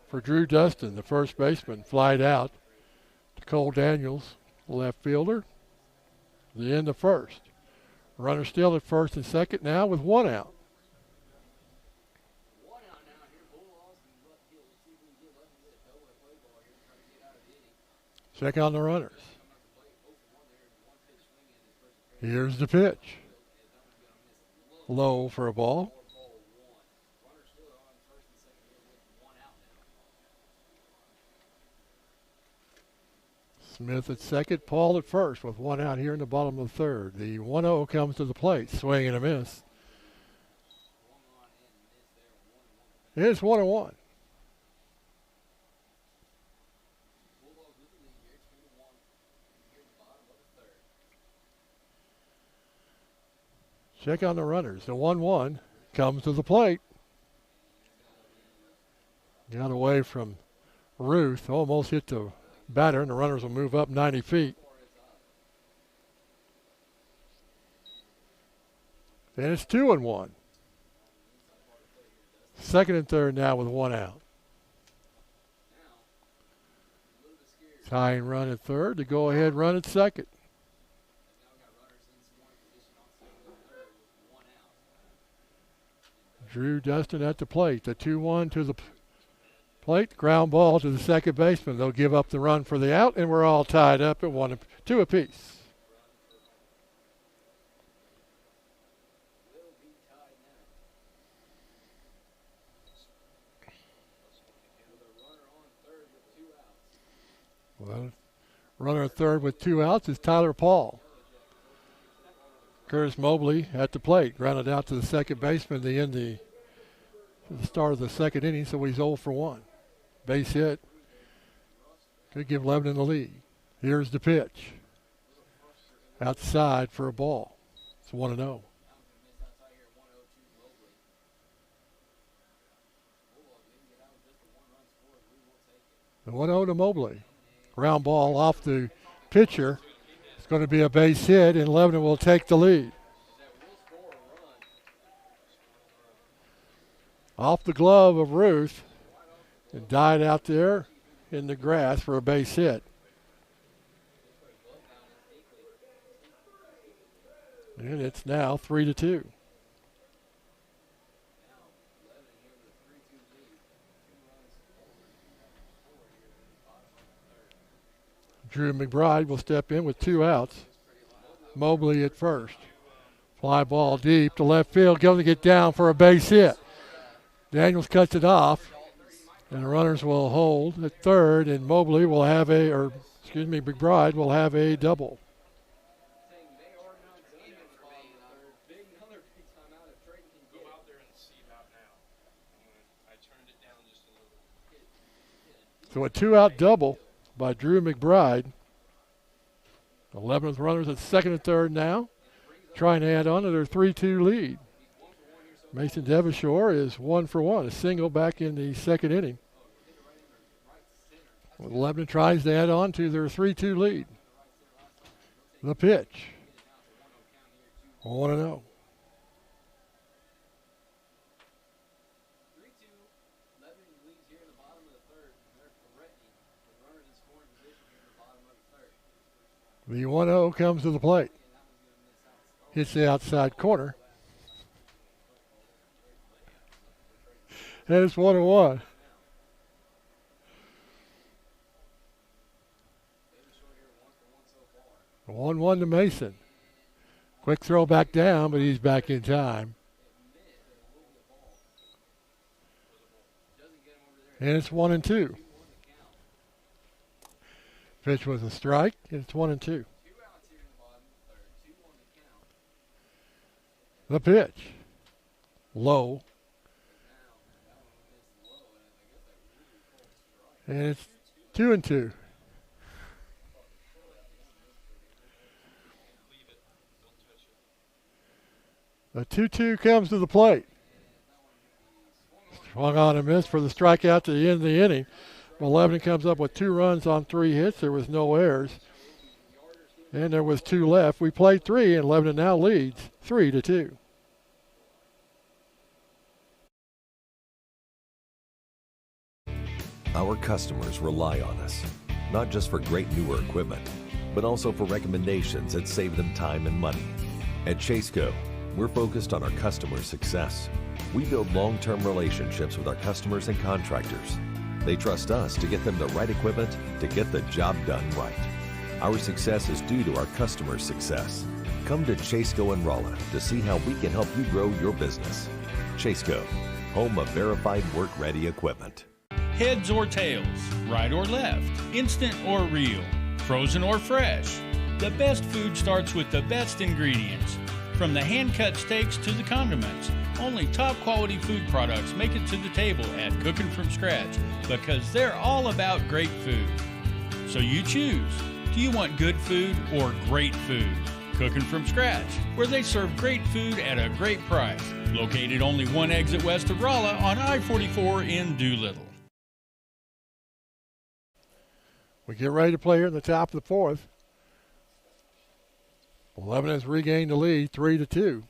for Drew Dustin, the first baseman, flied out to Cole Daniels, left fielder. The end of first. Runner still at first and second now with 1 out. Check on the runners. Here's the pitch. Low for a ball. Smith at second, Paul at first with 1 out here in the bottom of the third. The 1-0 comes to the plate, swing and a miss. It's 1-1. Check on the runners. The 1-1 comes to the plate. Got away from Ruth. Almost hit the batter, and the runners will move up 90 feet. And it's 2-1. Second and third now with one out. Tying run at third. The go-ahead run at second. Drew Dustin at the plate. The 2-1 to the plate. Ground ball to the second baseman. They'll give up the run for the out, and we're all tied up at 2 apiece. Well, runner at third with 2 outs is Tyler Paul. Curtis Mobley at the plate. Grounded out to the second baseman at the start of the second inning, so he's 0 for 1. Base hit. Could give Lebanon the lead. Here's the pitch. Outside for a ball. It's 1-0. The 1-0 to Mobley. Ground ball off the pitcher. It's going to be a base hit, and Lebanon will take the lead. Off the glove of Ruth. It died out there in the grass for a base hit. And it's now 3-2. Drew McBride will step in with 2 outs. Mobley at first. Fly ball deep to left field. Going to get down for a base hit. Daniels cuts it off. And the runners will hold at third. And Mobley will have McBride will have a double. So a 2-out double by Drew McBride. The 11th runners at second and third now, trying to add on to their 3-2 lead. Mason Devonshore is 1 for 1, a single back in the second inning. 11 tries to add on to their 3-2 lead. The pitch. 1-0. The 1-0 comes to the plate. Hits the outside corner. And it's 1-1. The 1-1 to Mason. Quick throw back down, but he's back in time. And it's 1-2. Pitch was a strike, and it's 1-2. The pitch. Low. And it's 2-2. The 2-2 comes to the plate. Swung on and missed for the strikeout to the end of the inning. Lebanon comes up with 2 runs on 3 hits. There was no errors. And there was 2 left. We played 3, and Lebanon now leads 3-2. Our customers rely on us, not just for great newer equipment, but also for recommendations that save them time and money. At Chaseco, we're focused on our customers' success. We build long-term relationships with our customers and contractors. They trust us to get them the right equipment to get the job done right. Our success is due to our customers' success. Come to Chaseco and Rolla to see how we can help you grow your business. Chaseco, home of verified work-ready equipment. Heads or tails, right or left, instant or real, frozen or fresh. The best food starts with the best ingredients. From the hand-cut steaks to the condiments, only top-quality food products make it to the table at Cooking From Scratch because they're all about great food. So you choose. Do you want good food or great food? cooking from scratch, where they serve great food at a great price. Located only one exit west of Rolla on I-44 in Doolittle. We get ready to play here in the top of the fourth. Lebanon has regained the lead, 3-2.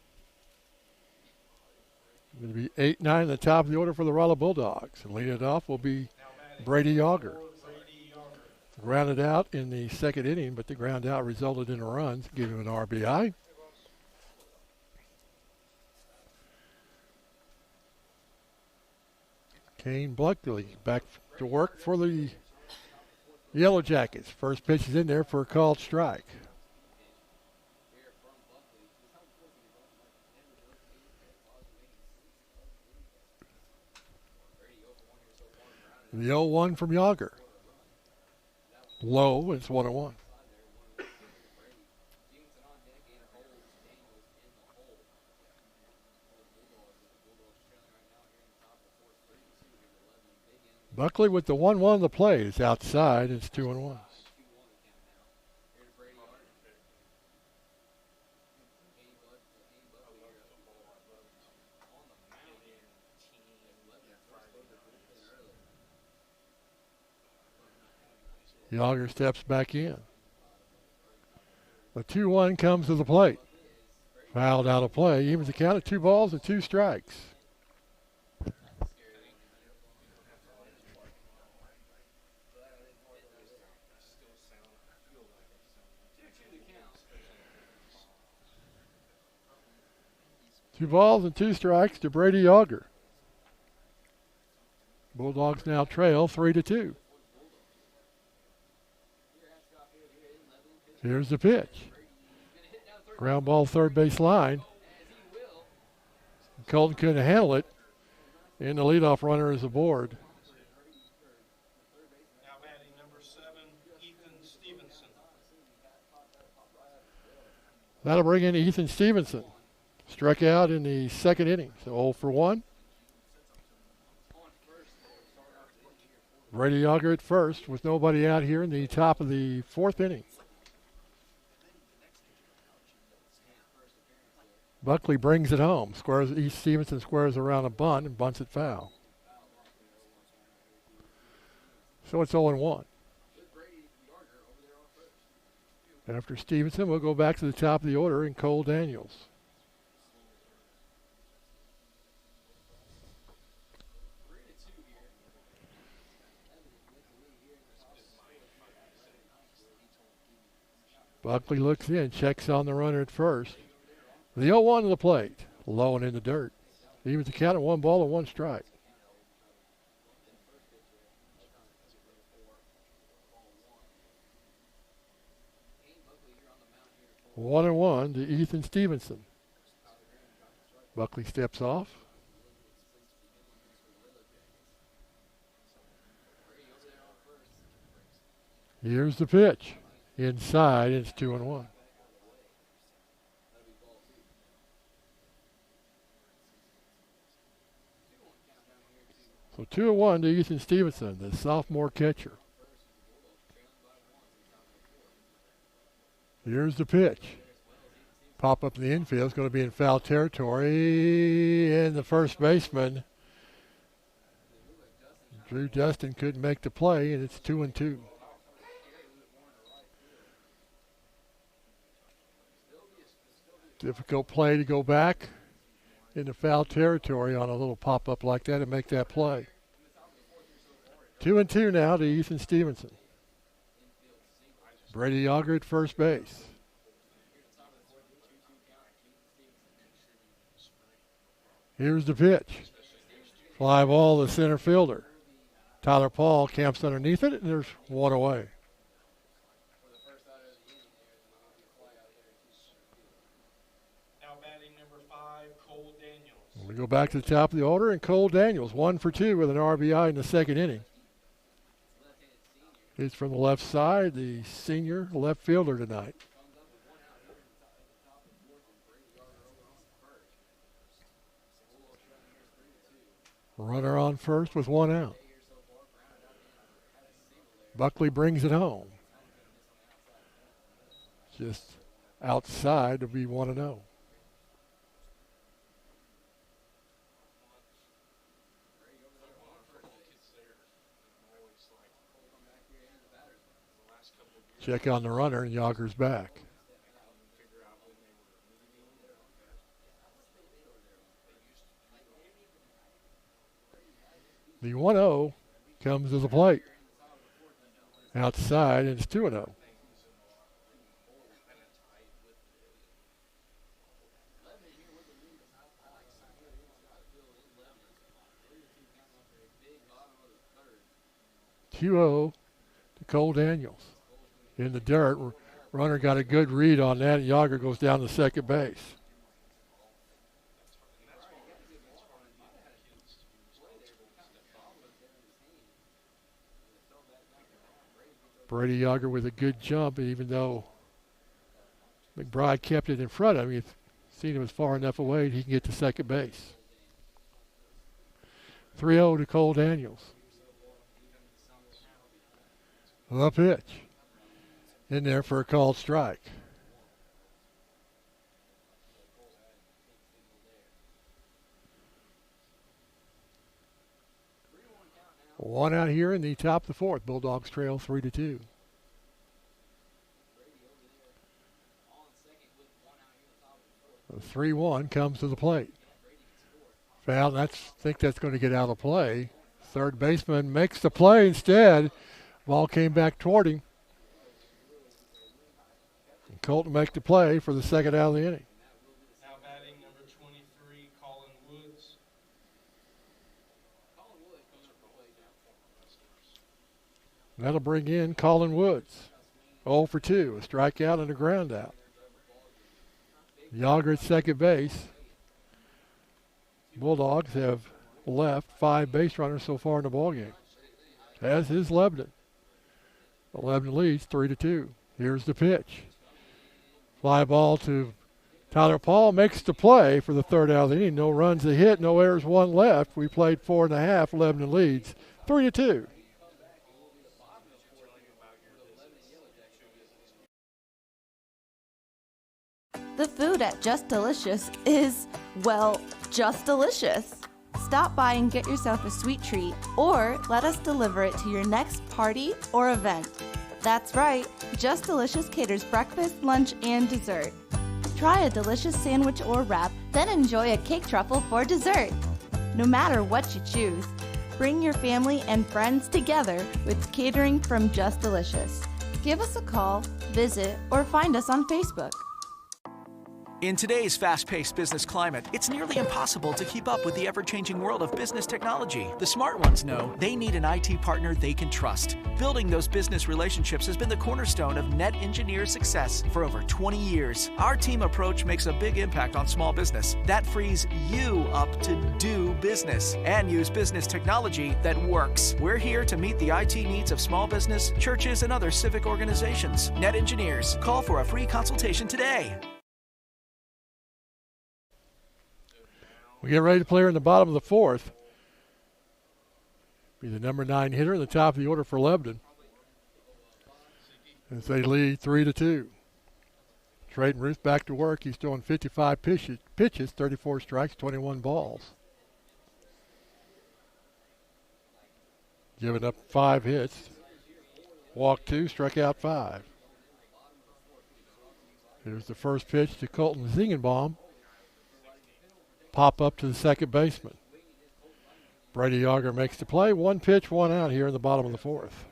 Going to be 8-9 in the top of the order for the Rolla Bulldogs. And leading it off will be Brady Yager. Grounded out in the second inning, but the ground out resulted in a run, giving him an RBI. Kane Buckley back to work for the Yellow Jackets. First pitch is in there for a called strike. The 0-1 from Yager. Low, it's 1-1. Buckley with the 1-1 the play is outside. It's 2-1. Yager steps back in. The 2-1 comes to the plate. Fouled out of play. Evens the count of 2 balls and 2 strikes. Two balls and 2 strikes to Brady Yager. Bulldogs now trail 3-2. Here's the pitch. Ground ball third base line. Colton couldn't handle it. And the leadoff runner is aboard. Now batting number 7, Ethan Stevenson. That'll bring in Ethan Stevenson. Struck out in the second inning, so 0 for 1. Brady Yager at first with nobody out here in the top of the fourth inning. Buckley brings it home. Stevenson squares around a bunt and bunts it foul. So it's 0-1. After Stevenson, we'll go back to the top of the order in Cole Daniels. Buckley looks in, checks on the runner at first. The 0-1 to the plate, low and in the dirt. Evens the count at 1 ball and 1 strike. One and 1 to Ethan Stevenson. Buckley steps off. Here's the pitch. Inside, it's 2-1. So 2-1 to Ethan Stevenson, the sophomore catcher. Here's the pitch. Pop up in the infield. It's going to be in foul territory. And the first baseman, Drew Dustin, couldn't make the play, and it's 2-2. Difficult play to go back into foul territory on a little pop-up like that and make that play. 2-2 now to Ethan Stevenson. Brady Yager at first base. Here's the pitch. Fly ball to center fielder. Tyler Paul camps underneath it, and there's 1 away. We go back to the top of the order, and Cole Daniels, 1 for 2 with an RBI in the second inning. He's from the left side, the senior left fielder tonight. Runner on first with 1 out. Buckley brings it home. Just outside to be 1-0. Check on the runner, and Yager's back. The 1-0 comes to the plate. Outside, and it's 2-0. To Cole Daniels. In the dirt, runner got a good read on that, and Yager goes down to second base. Brady Yager with a good jump, even though McBride kept it in front of him. You've seen him as far enough away he can get to second base. 3-0 to Cole Daniels. The pitch. In there for a called strike. One out here in the top of the fourth. Bulldogs trail 3-2. The 3-1 comes to the plate. Foul, I think that's going to get out of play. Third baseman makes the play instead. Ball came back toward him. And Colton makes the play for the second out of the inning. Now batting number 23, Colin Woods. That'll bring in Colin Woods. 0 for 2, a strikeout and a ground out. Yager at second base. Bulldogs have left 5 base runners so far in the ballgame, as is Lebanon. Lebanon leads 3-2. Here's the pitch. Fly ball to Tyler Paul, makes the play for the third out of the inning. No runs, a hit, no errors, 1 left. We played 4.5. Lebanon leads 3-2. The food at Just Delicious is, well, just delicious. Stop by and get yourself a sweet treat, or let us deliver it to your next party or event. That's right, Just Delicious caters breakfast, lunch, and dessert. Try a delicious sandwich or wrap, then enjoy a cake truffle for dessert. No matter what you choose, bring your family and friends together with catering from Just Delicious. Give us a call, visit, or find us on Facebook. In today's fast-paced business climate, it's nearly impossible to keep up with the ever-changing world of business technology. The smart ones know they need an IT partner they can trust. Building those business relationships has been the cornerstone of Net Engineer's success for over 20 years. Our team approach makes a big impact on small business. That frees you up to do business and use business technology that works. We're here to meet the IT needs of small business, churches, and other civic organizations. Net Engineers. Call for a free consultation today. We get ready to play her in the bottom of the fourth. Be the number 9 hitter in the top of the order for Lebanon, as they lead 3-2. Trayton Ruth back to work. He's throwing 55 pitches, 34 strikes, 21 balls. Giving up 5 hits. Walked 2, struck out 5. Here's the first pitch to Colton Zingenbaum. Pop up to the second baseman. Brady Yager makes the play. 1 pitch, 1 out here in the bottom of the fourth.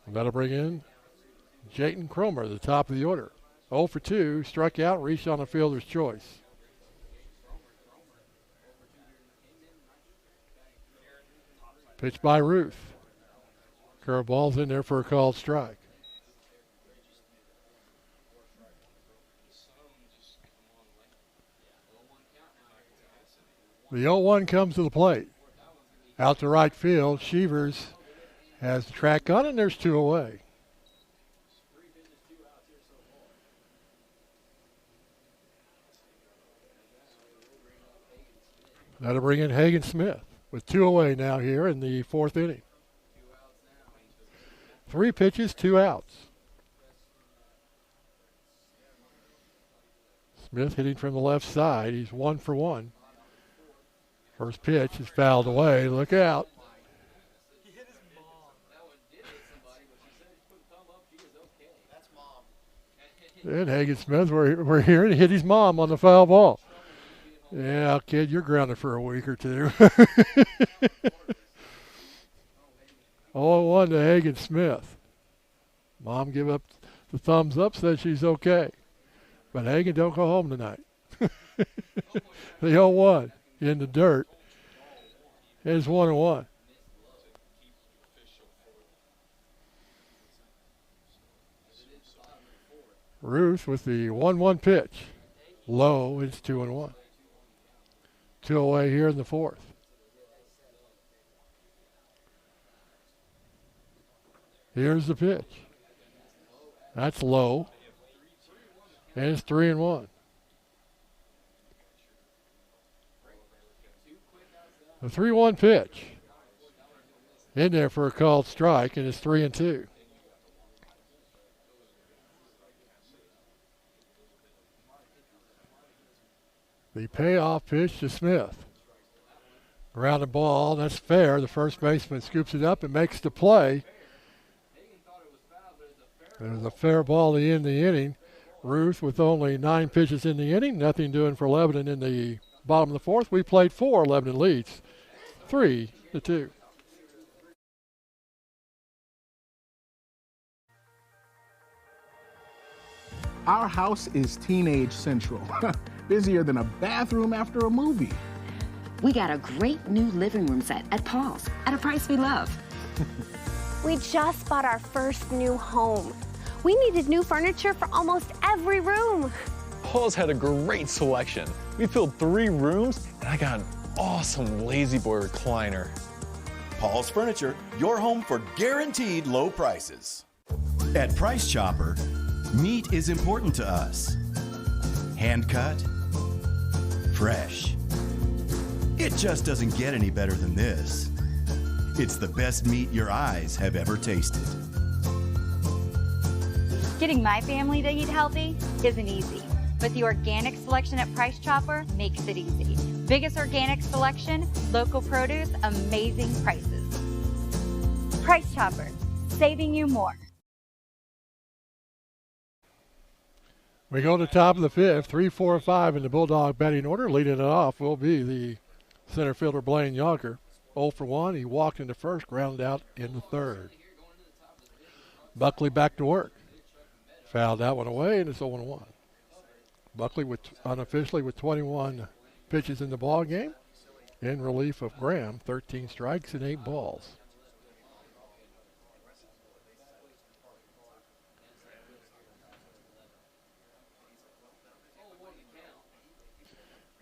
And that'll bring in Jayton Cromer, the top of the order. 0 for 2, struck out, reached on a fielder's choice. Pitch by Ruth. Curveball's in there for a called strike. The 0-1 comes to the plate. Out to right field, Shevers has the track on, and there's 2 away. That'll bring in Hagen Smith with 2 away now here in the 4th inning. 3 pitches, 2 outs. Smith hitting from the left side. He's 1 for 1. First pitch is fouled away. Look out. And Hagen Smith, we're here, and he hit his mom on the foul ball. Yeah, kid, you're grounded for a week or two. 0-1 to Hagen Smith. Mom give up the thumbs up, said she's okay. But Hagen don't go home tonight. The 0-1 in the dirt. It's 1-1. Ruth with the 1-1 pitch. Low, it's 2-1. 2 away here in the fourth. Here's the pitch. That's low. And it's 3-1. The 3-1 pitch. In there for a called strike, and it's 3-2. The payoff pitch to Smith. Grounded ball, that's fair. The first baseman scoops it up and makes the play. There's a fair ball to end the inning. Ruth with only 9 pitches in the inning. Nothing doing for Lebanon in the bottom of the fourth. We played 4. Lebanon leads 3-2. Our house is teenage central. Busier than a bathroom after a movie. We got a great new living room set at Paul's at a price we love. We just bought our first new home. We needed new furniture for almost every room. Paul's had a great selection. We filled 3 rooms, and I got an awesome Lazy Boy recliner. Paul's Furniture, your home for guaranteed low prices. At Price Chopper, meat is important to us. Hand cut, fresh. It just doesn't get any better than this. It's the best meat your eyes have ever tasted. Getting my family to eat healthy isn't easy, but the organic selection at Price Chopper makes it easy. Biggest organic selection, local produce, amazing prices. Price Chopper, saving you more. We go to the top of the fifth, 3, 4, 5 in the Bulldog batting order. Leading it off will be the center fielder Blaine Yonker. 0 for 1. He walked into first, grounded out in the third. Buckley back to work. Fouled that one away, and it's 0-1. Buckley unofficially with 21 pitches in the ball game. In relief of Graham, 13 strikes and 8 balls.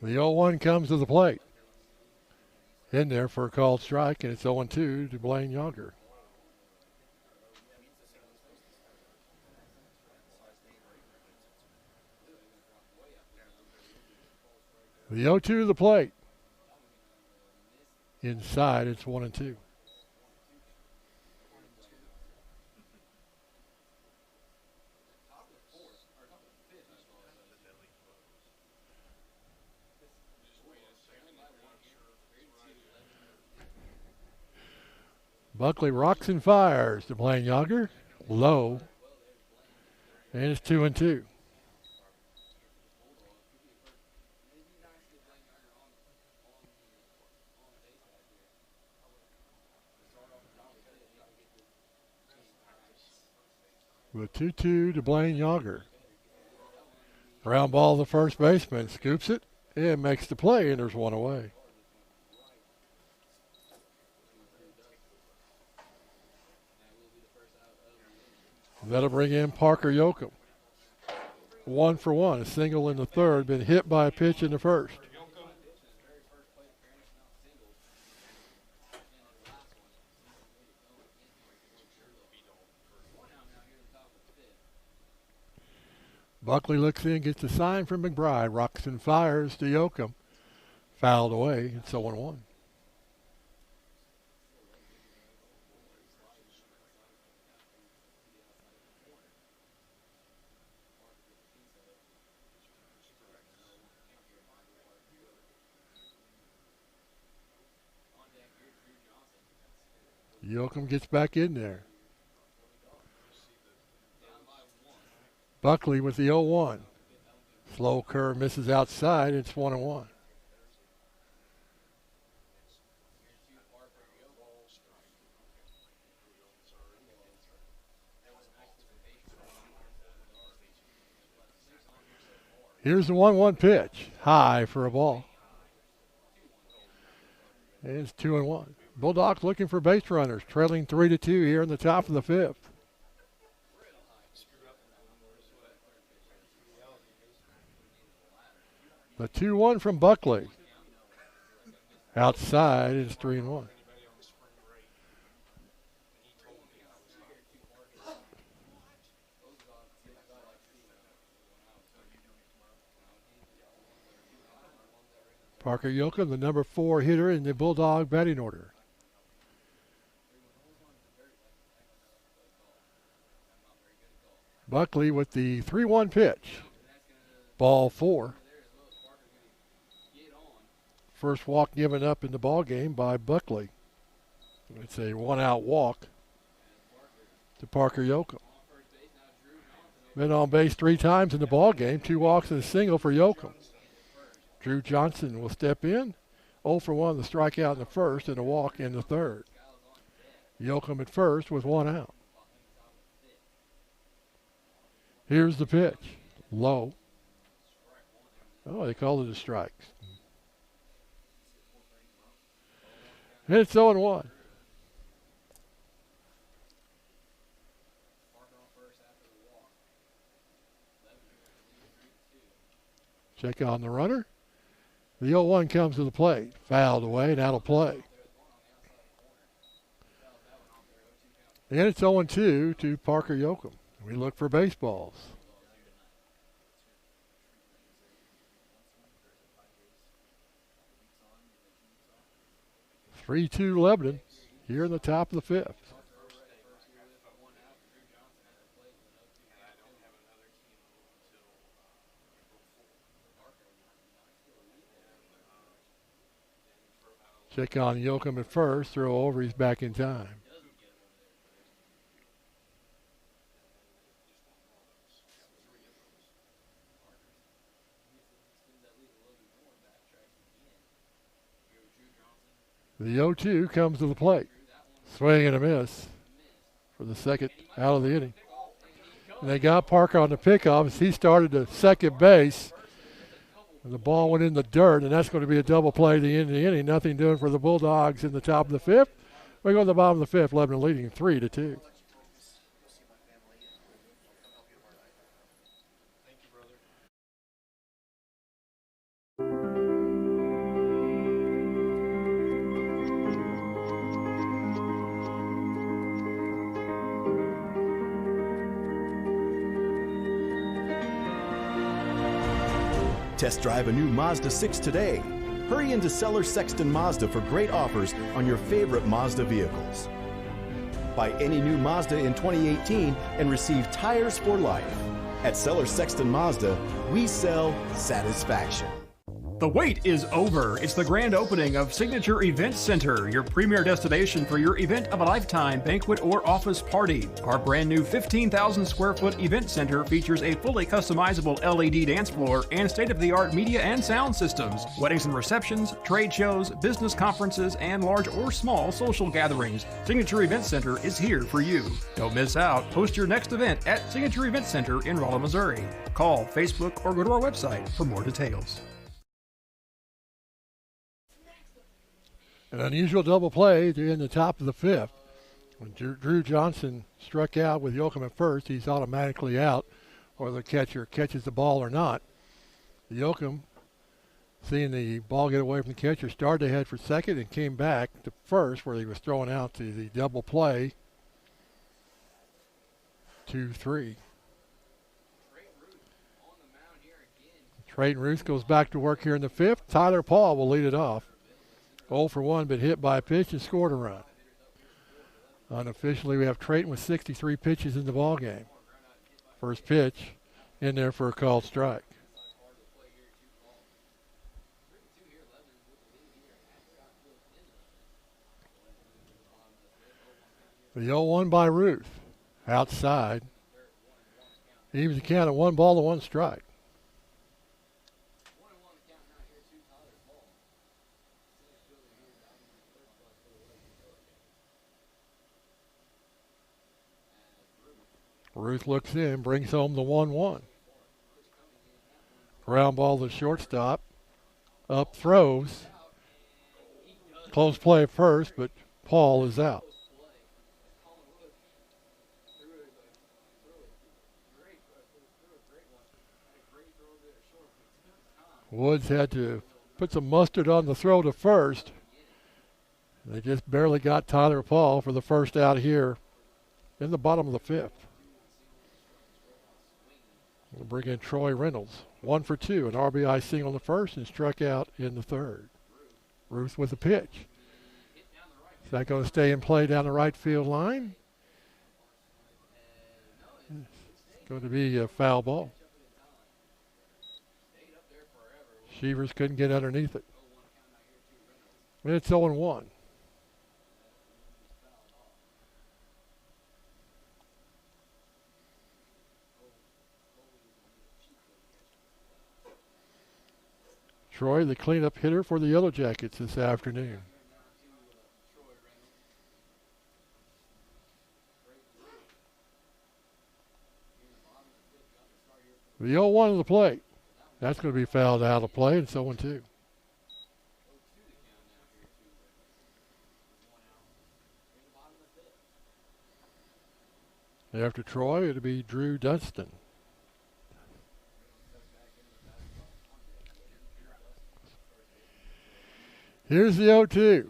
The 0-1 comes to the plate. In there for a called strike, and it's 0-2 to Blaine Yonker. The 0-2 to the plate. Inside, it's 1-2. Buckley rocks and fires to Blaine Yonker. Low. And it's 2-2. With 2-2 to Blaine Yonker. Ground ball to the first baseman. Scoops it and makes the play, and there's 1 away. That'll bring in Parker Yoakum. 1 for 1. A single in the third. Been hit by a pitch in the first. Buckley looks in, gets a sign from McBride. Rocks and fires to Yoakum. Fouled away. It's 0-1. Yoakum gets back in there. Buckley with the 0-1. Slow curve misses outside. It's 1-1. Here's the 1-1 pitch. High for a ball. And it's 2-1. Bulldogs looking for base runners, trailing 3-2 here in the top of the 5th. The 2-1 from Buckley. Outside is 3-1. Parker Yoakum, the number 4 hitter in the Bulldog batting order. Buckley with the 3-1 pitch. Ball 4. First walk given up in the ball game by Buckley. It's a 1-out walk to Parker Yoakum. Been on base 3 times in the ball game. 2 walks and a single for Yoakum. Drew Johnson will step in. 0 for 1, the strikeout in the first and a walk in the third. Yoakum at first with 1 out. Here's the pitch. Low. Oh, they called it a strike. And it's 0-1. Check on the runner. The 0-1 comes to the plate. Fouled away and out of play. And it's 0-2 to Parker Yoakum. We look for baseballs. 3-2 Lebanon here in the top of the 5th. Check on Yoakum at first, throw over, he's back in time. The 0-2 comes to the plate. Swing and a miss for the second out of the inning. And they got Parker on the pickoff as he started to second base. And the ball went in the dirt, and that's going to be a double play at the end of the inning. Nothing doing for the Bulldogs in the top of the 5th. We go to the bottom of the 5th, Lebanon leading 3-2. Test drive a new Mazda 6 today. Hurry into Seller Sexton Mazda for great offers on your favorite Mazda vehicles. Buy any new Mazda in 2018 and receive tires for life. At Seller Sexton Mazda, we sell satisfaction. The wait is over. It's the grand opening of Signature Event Center, your premier destination for your event of a lifetime banquet or office party. Our brand new 15,000 square foot event center features a fully customizable LED dance floor and state-of-the-art media and sound systems. Weddings and receptions, trade shows, business conferences, and large or small social gatherings. Signature Event Center is here for you. Don't miss out. Host your next event at Signature Event Center in Rolla, Missouri. Call, Facebook, or go to our website for more details. An unusual double play in the top of the 5th. When Drew Johnson struck out with Yoakum at first, he's automatically out, or the catcher catches the ball or not. Yoakum, seeing the ball get away from the catcher, started ahead for second and came back to first where he was thrown out to the double play. 2-3. Trayton Ruth goes back to work here in the 5th. Tyler Paul will lead it off. 0 for 1, but hit by a pitch and scored a run. Unofficially, we have Trayton with 63 pitches in the ball game. First pitch in there for a called strike. The 0-1 by Ruth. Outside. Evens the count at 1 ball to 1 strike. Ruth looks in, brings home the 1-1. Ground ball to shortstop. Up throws. Close play at first, but Paul is out. Woods had to put some mustard on the throw to first. They just barely got Tyler Paul for the first out here in the bottom of the 5th. We'll bring in Troy Reynolds. 1 for 2, an RBI single in the first and struck out in the 3rd. Ruth with the pitch. Is that going to stay in play down the right field line? It's going to be a foul ball. Shevers couldn't get underneath it. It's 0-1. Troy, the cleanup hitter for the Yellow Jackets this afternoon. The 0-1 of the plate. That's going to be fouled out of play, and it's 0-2. After Troy, it'll be Drew Dunston. Here's the 0-2.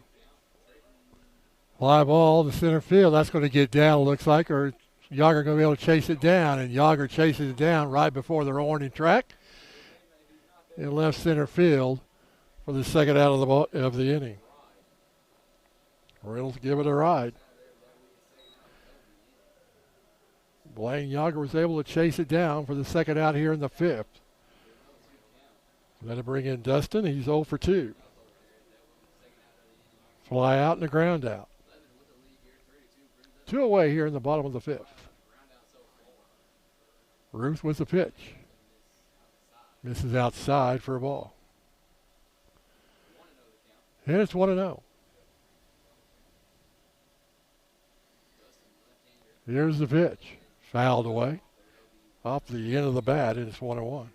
Fly ball to center field. That's going to get down, looks like, or Yager going to be able to chase it down, and Yager chases it down right before the warning track in left center field for the second out of the inning. Reynolds give it a ride. Blaine Yager was able to chase it down for the second out here in the 5th. Then to bring in Dustin. He's 0 for 2. Fly out and a ground out. 2 away here in the bottom of the 5th. Ruth with the pitch. Misses outside for a ball. And it's 1-0. Here's the pitch. Fouled away. Off the end of the bat, and it's 1-1.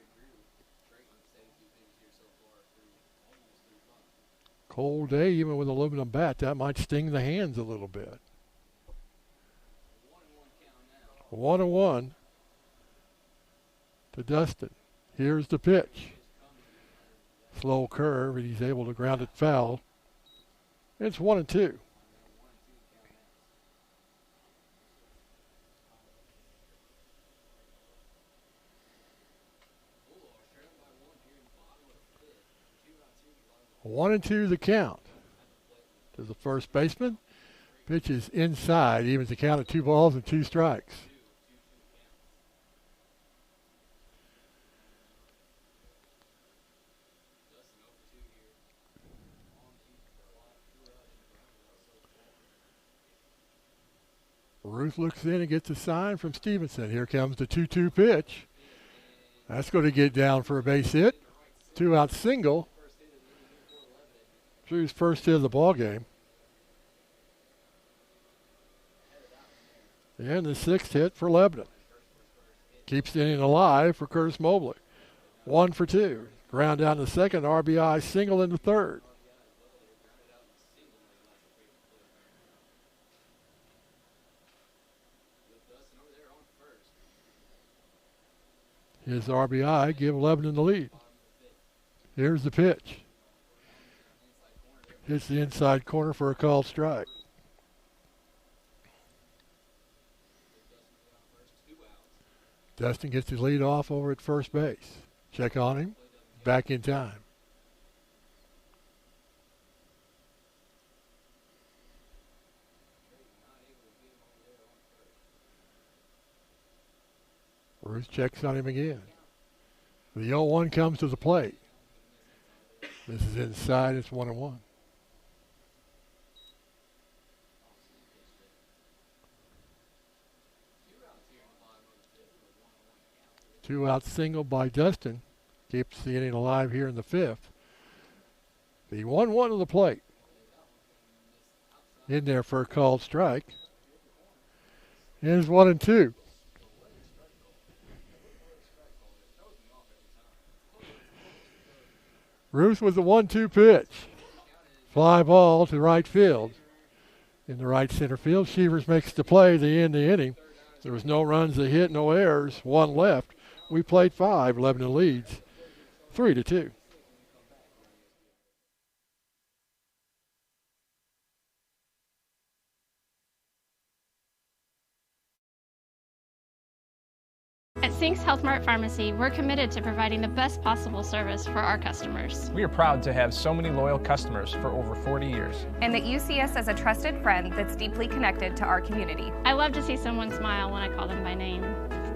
Cold day, even with aluminum bat, that might sting the hands a little bit. 1-1 to Dustin. Here's the pitch. Slow curve, and he's able to ground it foul. It's 1-2. One and 2 the count to the first baseman. Pitch is inside, evens the count of 2 balls and 2 strikes. Ruth looks in and gets a sign from Stevenson. Here comes the 2-2 pitch. That's going to get down for a base hit. 2-out single. Drew's first hit of the ball game. And the 6th hit for Lebanon. Keeps the inning alive for Curtis Mobley. 1 for 2. Ground down the second, RBI single in the 3rd. His RBI give Lebanon the lead. Here's the pitch. Hits the inside corner for a called strike. Dustin gets his lead off over at first base. Check on him. Back in time. Ruth checks on him again. The 0-1 comes to the plate. This is inside. It's 1-1. 2-out single by Dustin keeps the inning alive here in the 5th. The 1-1 to the plate. In there for a called strike. Here's 1-2. Ruth with the 1-2 pitch. Fly ball to right field. In the right center field, Shevers makes the play to end the inning. There was no runs to hit, no errors, 1 left. We played 5, Lebanon leads 3-2. At Sinks Health Mart Pharmacy, we're committed to providing the best possible service for our customers. We are proud to have so many loyal customers for over 40 years. And that you see us as a trusted friend that's deeply connected to our community. I love to see someone smile when I call them by name.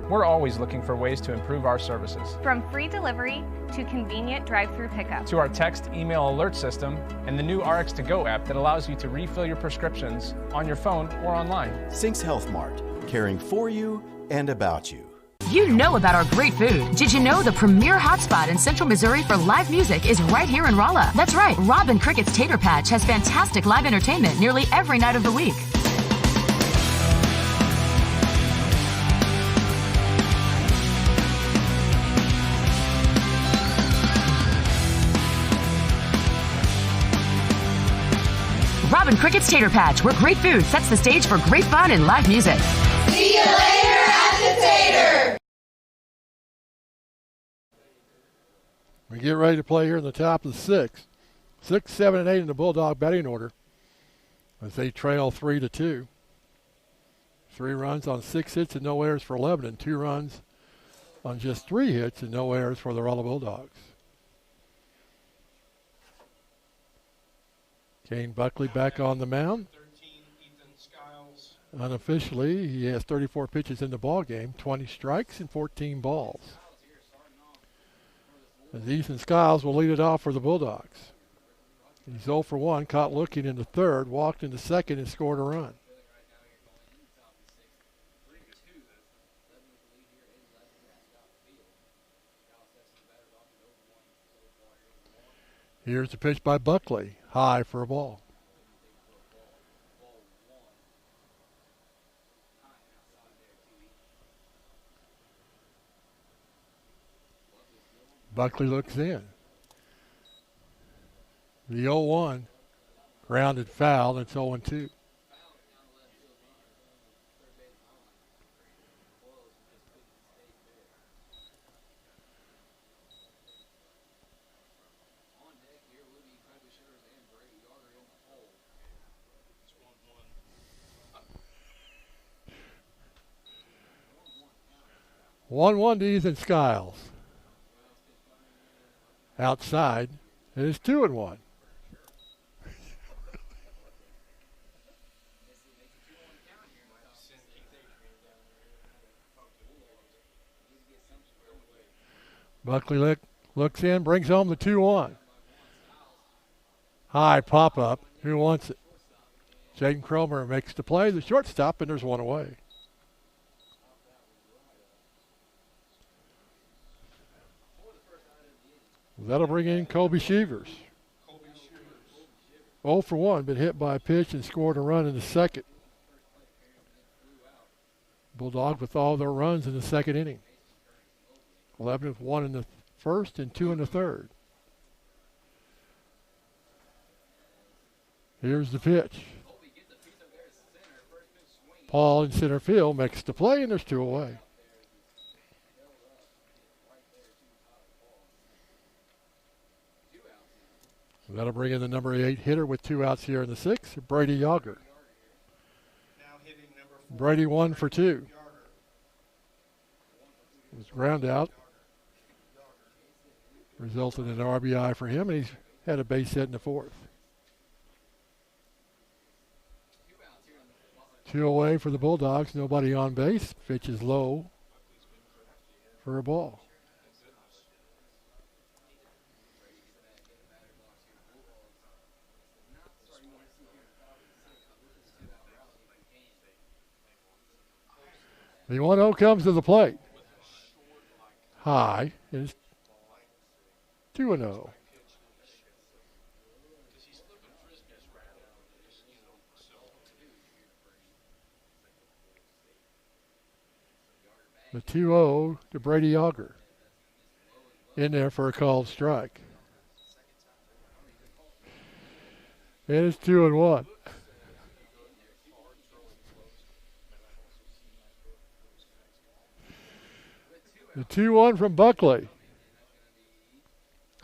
We're always looking for ways to improve our services. From free delivery to convenient drive-through pickup. To our text email alert system and the new RX2Go app that allows you to refill your prescriptions on your phone or online. Sinks Health Mart, caring for you and about you. You know about our great food. Did you know the premier hotspot in Central Missouri for live music is right here in Rolla? That's right, Robin Cricket's Tater Patch has fantastic live entertainment nearly every night of the week. Robin Cricket's Tater Patch, where great food sets the stage for great fun and live music. See you later at the Tater! We get ready to play here in the top of the 6th. 6, 7, and 8 in the Bulldog batting order as they trail 3-2. 3 runs on 6 hits and no errors for Lebanon. 2 runs on just 3 hits and no errors for the Rolla Bulldogs. Kane Buckley back on the mound. Unofficially, he has 34 pitches in the ball game, 20 strikes and 14 balls. As Ethan Skiles will lead it off for the Bulldogs. He's 0 for 1, caught looking in the 3rd, walked in the 2nd, and scored a run. Here's the pitch by Buckley, high for a ball. Buckley looks in. The 0-1, grounded foul, and it's 0-2. One to Ethan Skiles. Outside, it is 2-1. Buckley looks in, brings home the 2-1. High pop-up. Who wants it? Jaden Cromer makes the play, the shortstop, and there's 1 away. That'll bring in Kobe Shevers. 0 for 1, been hit by a pitch and scored a run in the 2nd. Bulldogs with all their runs in the 2nd inning. 11 with 1 in the 1st and 2 in the 3rd. Here's the pitch. Paul in center field makes the play, and there's 2 away. That'll bring in the number 8 hitter with 2 outs here in the 6th, Brady Yager. Brady 1 for 2. His ground out resulted in an RBI for him, and he's had a base hit in the 4th. 2 away for the Bulldogs, nobody on base. Pitch is low for a ball. The 1-0 comes to the plate. high. It's 2-0. The 2-0 to Brady Auger. In there for a called strike. And it's 2-1. The 2-1 from Buckley.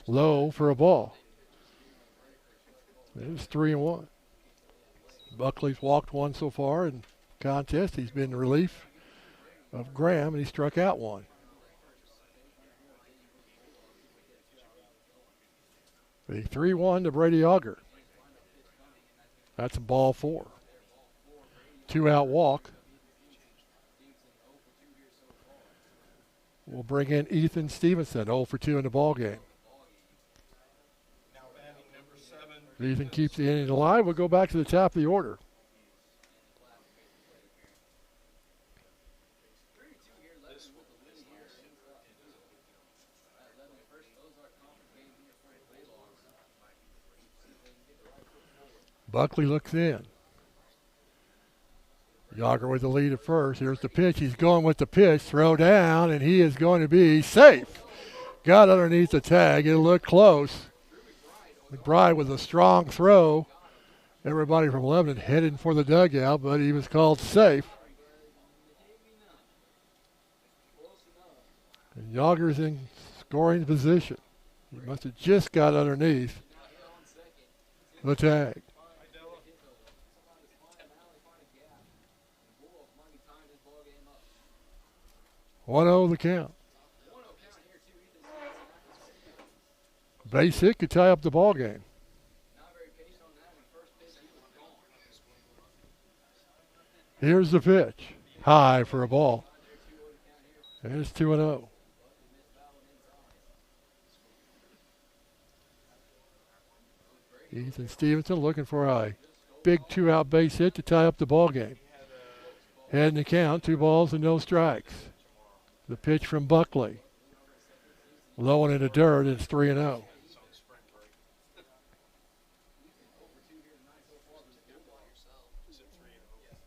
Low for a ball. It's 3-1. Buckley's walked one so far in contest. He's been in relief of Graham, and he struck out one. The 3-1 to Brady Auger. That's a ball 4. 2-out walk. We'll bring in Ethan Stevenson, 0 for 2 in the ball game. Ethan keeps the inning alive. We'll go back to the top of the order. Buckley looks in. Yager with the lead at first. Here's the pitch. He's going with the pitch. Throw down, and he is going to be safe. Got underneath the tag. It looked close. McBride with a strong throw. Everybody from Lebanon heading for the dugout, but he was called safe. And Yager's in scoring position. He must have just got underneath the tag. 1-0 the count. Base hit could tie up the ball game. Here's the pitch. High for a ball. And it's 2-0. Ethan Stevenson looking for a big 2-out base hit to tie up the ball game. Heading the count, 2 balls and no strikes. The pitch from Buckley. Low and in the dirt, it's 3-0.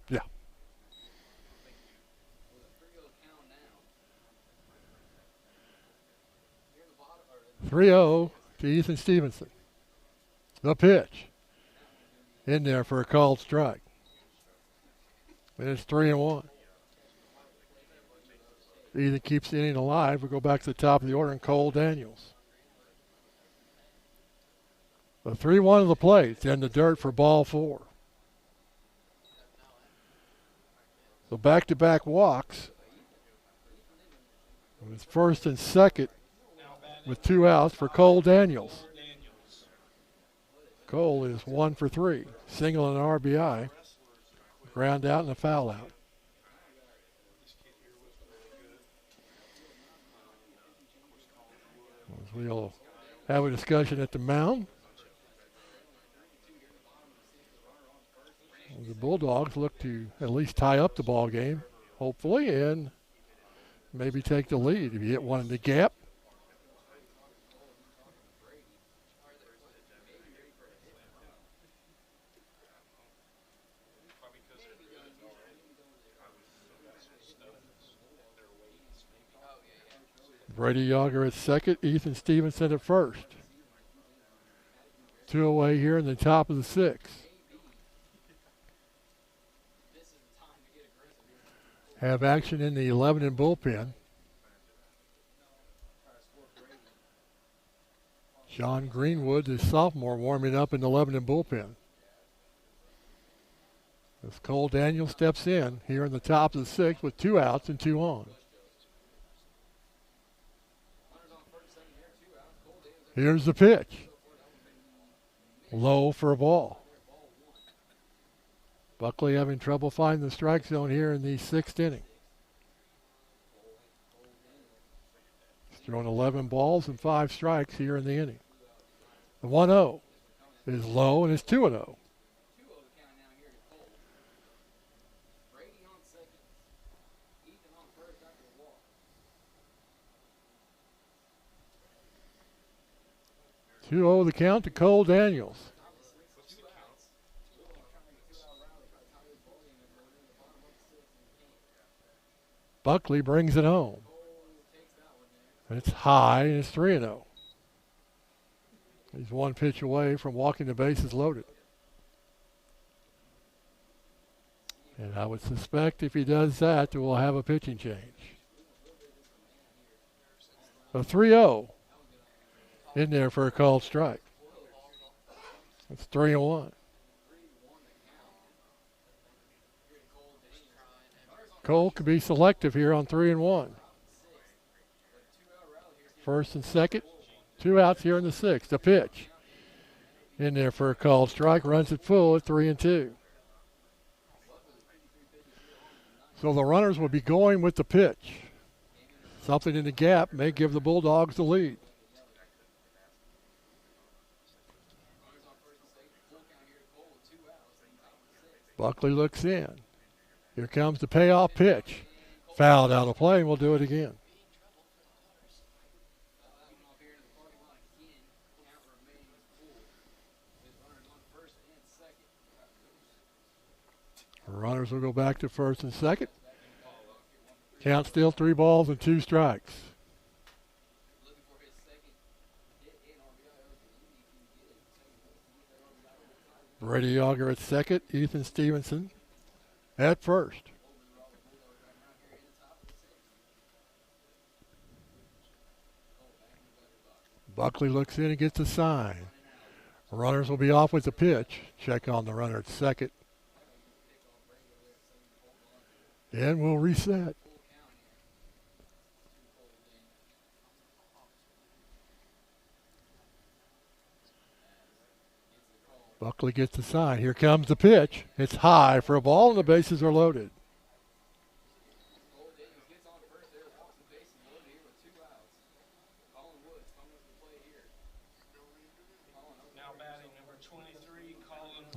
Yeah. 3-0 to Ethan Stevenson. The pitch. In there for a called strike. And it's 3-1. Ethan keeps the inning alive. We'll go back to the top of the order and Cole Daniels. The 3-1 of the plate, in the dirt for ball 4. So back-to-back walks. It was first and second with 2 outs for Cole Daniels. Cole is 1 for 3. Single and an RBI. Ground out and a foul out. We'll have a discussion at the mound. The Bulldogs look to at least tie up the ball game, hopefully, and maybe take the lead. If you hit one in the gap, Brady Yager at second, Ethan Stevenson at first. 2 away here in the top of the 6th. Have action in the Lebanon bullpen. Sean Greenwood, the sophomore, warming up in the Lebanon bullpen. As Cole Daniels steps in here in the top of the 6th with 2 outs and 2 on. Here's the pitch. Low for a ball. Buckley having trouble finding the strike zone here in the 6th inning. He's thrown 11 balls and 5 strikes here in the inning. The 1-0 is low and it's 2-0. 2-0 the count to Cole Daniels. Buckley brings it home. It's high, and it's 3-0. He's one pitch away from walking the bases loaded. And I would suspect if he does that, we'll have a pitching change. A 3-0 in there for a called strike. It's 3-1. Cole could be selective here on 3-1. First and second, 2 outs here in the 6th. A pitch in there for a called strike. Runs it full at 3-2. So the runners will be going with the pitch. Something in the gap may give the Bulldogs the lead. Buckley looks in. Here comes the payoff pitch. Fouled out of play, and we'll do it again. Runners will go back to first and second. Count still 3 balls and 2 strikes. Brady Yager at second. Ethan Stevenson at first. Buckley looks in and gets a sign. Runners will be off with the pitch. Check on the runner at second. And we'll reset. Buckley gets the sign. Here comes the pitch. It's high for a ball, and the bases are loaded.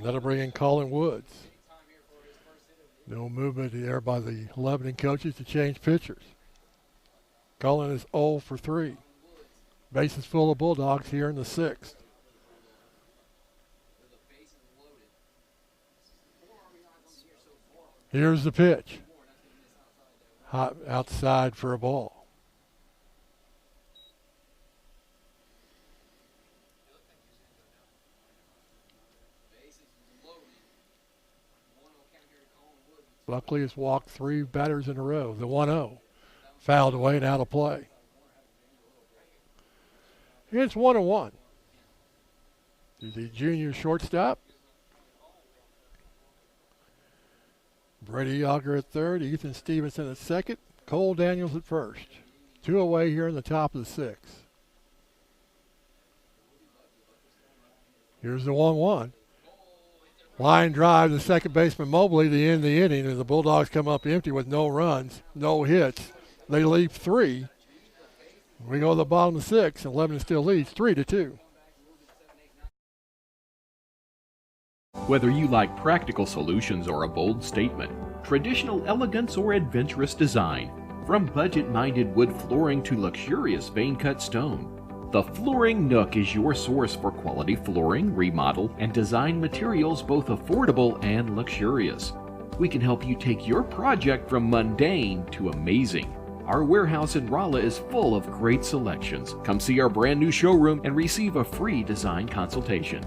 That'll bring in Colin Woods. No movement there by the Lebanon coaches to change pitchers. Colin is 0 for 3. Bases full of Bulldogs here in the 6th. Here's the pitch. Hot outside for a ball. Buckley has walked 3 batters in a row. The 1-0. Fouled away and out of play. It's 1-1. The junior shortstop. Brady Yager at third. Ethan Stevenson at second. Cole Daniels at first. 2 away here in the top of the 6th. Here's the 1-1. Line drive to second baseman Mobley to end the inning, and the Bulldogs come up empty with no runs, no hits. They leave 3. We go to the bottom of the 6th, and Lebanon still leads 3-2. Whether you like practical solutions or a bold statement, traditional elegance or adventurous design, from budget-minded wood flooring to luxurious vein-cut stone, the Flooring Nook is your source for quality flooring, remodel, and design materials both affordable and luxurious. We can help you take your project from mundane to amazing. Our warehouse in Rolla is full of great selections. Come see our brand new showroom and receive a free design consultation.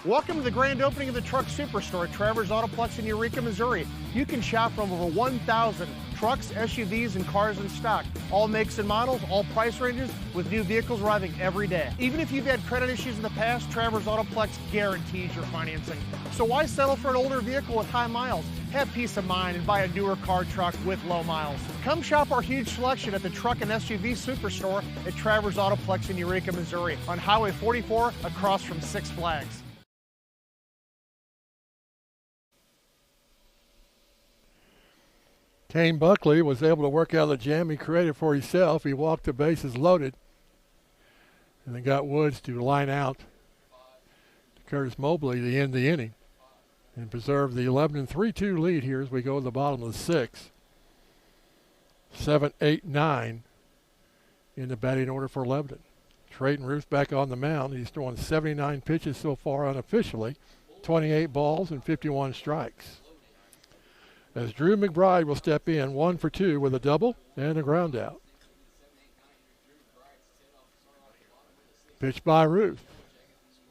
Welcome to the grand opening of the Truck Superstore at Travers Autoplex in Eureka, Missouri. You can shop from over 1,000 trucks, SUVs, and cars in stock. All makes and models, all price ranges, with new vehicles arriving every day. Even if you've had credit issues in the past, Travers Autoplex guarantees your financing. So why settle for an older vehicle with high miles? Have peace of mind and buy a newer car truck with low miles. Come shop our huge selection at the Truck and SUV Superstore at Travers Autoplex in Eureka, Missouri, on Highway 44 across from Six Flags. Kane Buckley was able to work out the jam he created for himself. He walked the bases loaded and then got Woods to line out to Curtis Mobley to end the inning and preserve the 11-3-2 lead here as we go to the bottom of the 6th. 7, 8, 9 in the batting order for Lebanon. Trayton Ruth back on the mound. He's thrown 79 pitches so far unofficially, 28 balls and 51 strikes. As Drew McBride will step in 1 for 2 with a double and a ground out. Pitch by Ruth.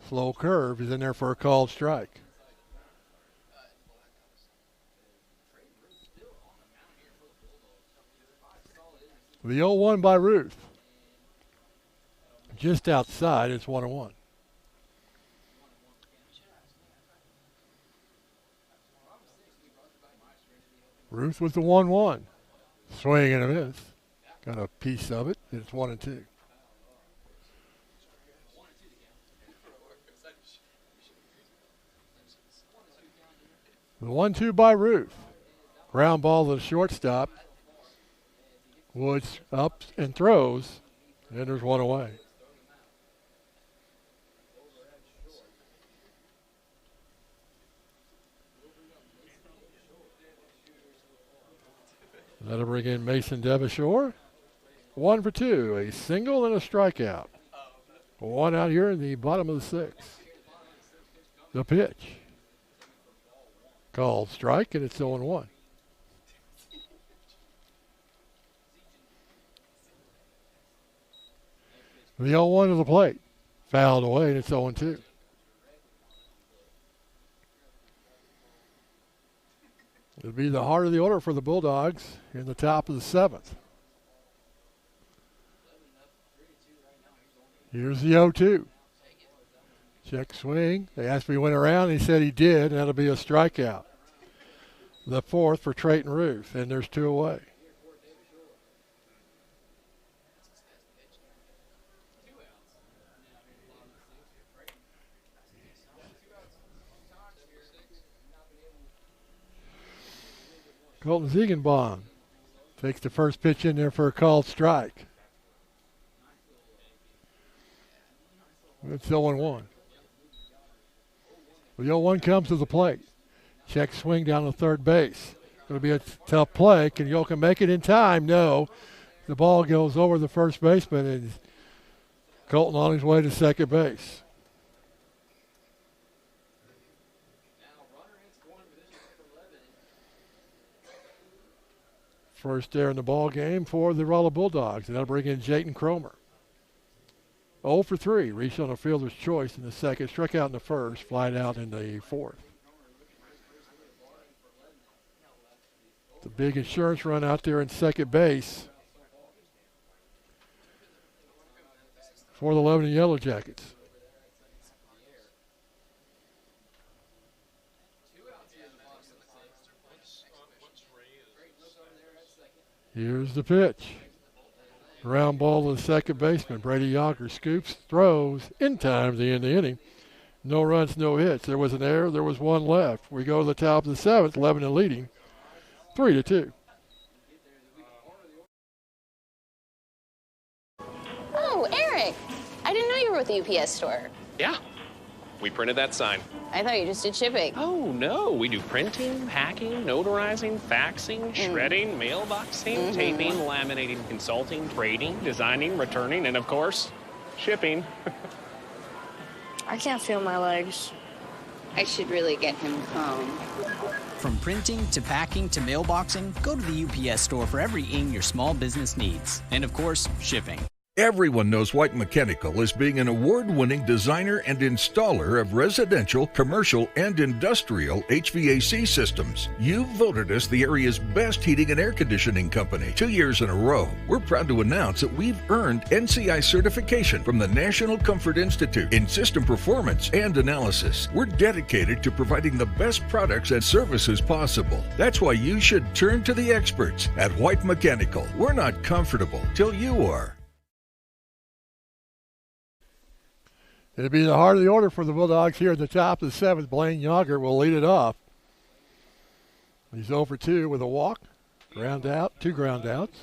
Slow curve is in there for a called strike. The 0-1 by Ruth. Just outside, it's 1-1. Ruth with the 1-1. Swing and a miss. Got a piece of it. It's 1-2. The 1-2 by Ruth. Ground ball to the shortstop. Woods up and throws, and there's one away. That'll bring in Mason Devashore. 1 for 2, a single and a strikeout. One out here in the bottom of the sixth. The pitch. Called strike, and it's 0-1. The 0-1 to the plate. Fouled away, and it's 0-2. It'll be the heart of the order for the Bulldogs in the top of the seventh. Here's the 0-2. Check swing. They asked me went around. He said he did, and that'll be a strikeout. The fourth for Trayton Ruth, and there's 2 away. Colton Ziegenbaum takes the first pitch in there for a called strike. It's 0-1. The 0-1 comes to the plate. Check swing down to third base. It'll be a tough play. Can Yoka make it in time? No. The ball goes over the first baseman, and Colton on his way to second base. First error in the ball game for the Rolla Bulldogs, and that'll bring in Jayton Cromer. 0 for 3, reached on a fielder's choice in the second, struck out in the first, flied out in the fourth. The big insurance run out there in second base for the Lebanon Yellow Jackets. Here's the pitch. Ground ball to the second baseman. Brady Yager scoops, throws in time to end the inning. No runs, no hits. There was an error. There was one left. We go to the top of the seventh. Lebanon leading 3-2. Oh, Eric. I didn't know you were with the UPS store. Yeah. We printed that sign. I thought you just did shipping. Oh, no. We do printing, packing, notarizing, faxing, shredding, mailboxing, taping, laminating, consulting, trading, designing, returning, and, of course, shipping. I can't feel my legs. I should really get him home. From printing to packing to mailboxing, go to the UPS store for everything your small business needs. And, of course, shipping. Everyone knows White Mechanical as being an award-winning designer and installer of residential, commercial, and industrial HVAC systems. You've voted us the area's best heating and air conditioning company 2 years in a row. We're proud to announce that we've earned NCI certification from the National Comfort Institute in system performance and analysis. We're dedicated to providing the best products and services possible. That's why you should turn to the experts at White Mechanical. We're not comfortable till you are. It'll be the heart of the order for the Bulldogs here at the top of the seventh. Blaine Yager will lead it off. He's 0 for 2 with a walk. Ground out, 2 ground outs.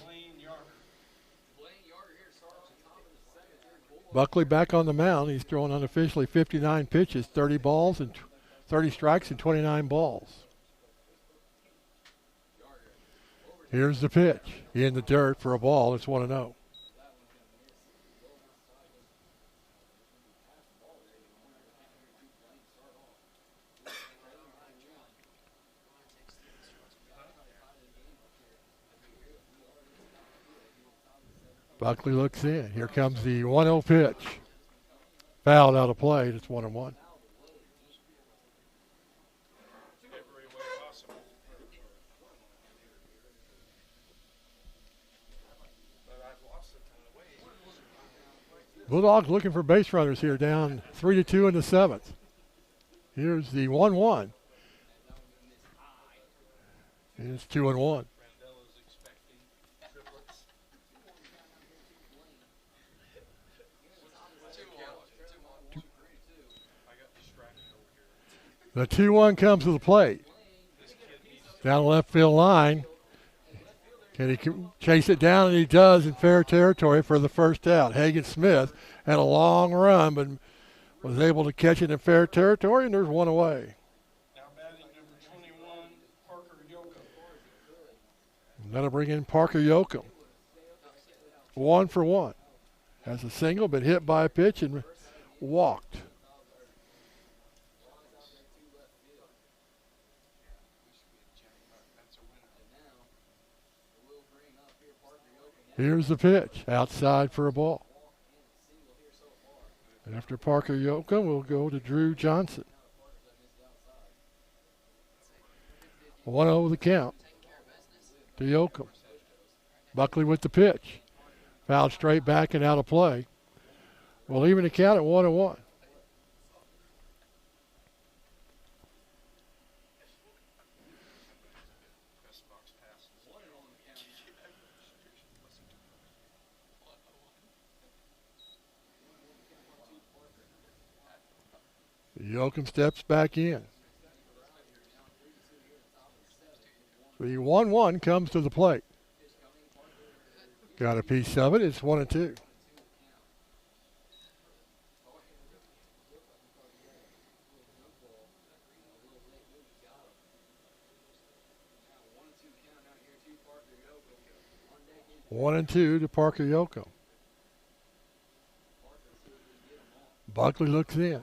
Buckley back on the mound. He's thrown unofficially 59 pitches, 30 balls and 30 strikes and 29 balls. Here's the pitch. In the dirt for a ball. It's 1-0. Buckley looks in. Here comes the 1-0 pitch. Fouled out of play. It's 1-1. Bulldogs looking for base runners here, down 3-2 in the seventh. Here's the 1-1. It's 2-1. The 2-1 comes to the plate. Down the left field line. Can he chase it down? And he does in fair territory for the first out. Hagen Smith had a long run, but was able to catch it in fair territory, and there's one away. Now batting number 21, Parker Yoakum. And that'll bring in Parker Yoakum. 1 for 1. Has a single, been hit by a pitch and walked. Here's the pitch, outside for a ball. And after Parker Yoakum, we'll go to Drew Johnson. 1-0 the count to Yoakum. Buckley with the pitch. Fouled straight back and out of play. We'll even the count at 1-1. Yoakum steps back in. The 1-1 comes to the plate. Got a piece of it. It's 1-2. One and two to Parker Yoakum. Buckley looks in.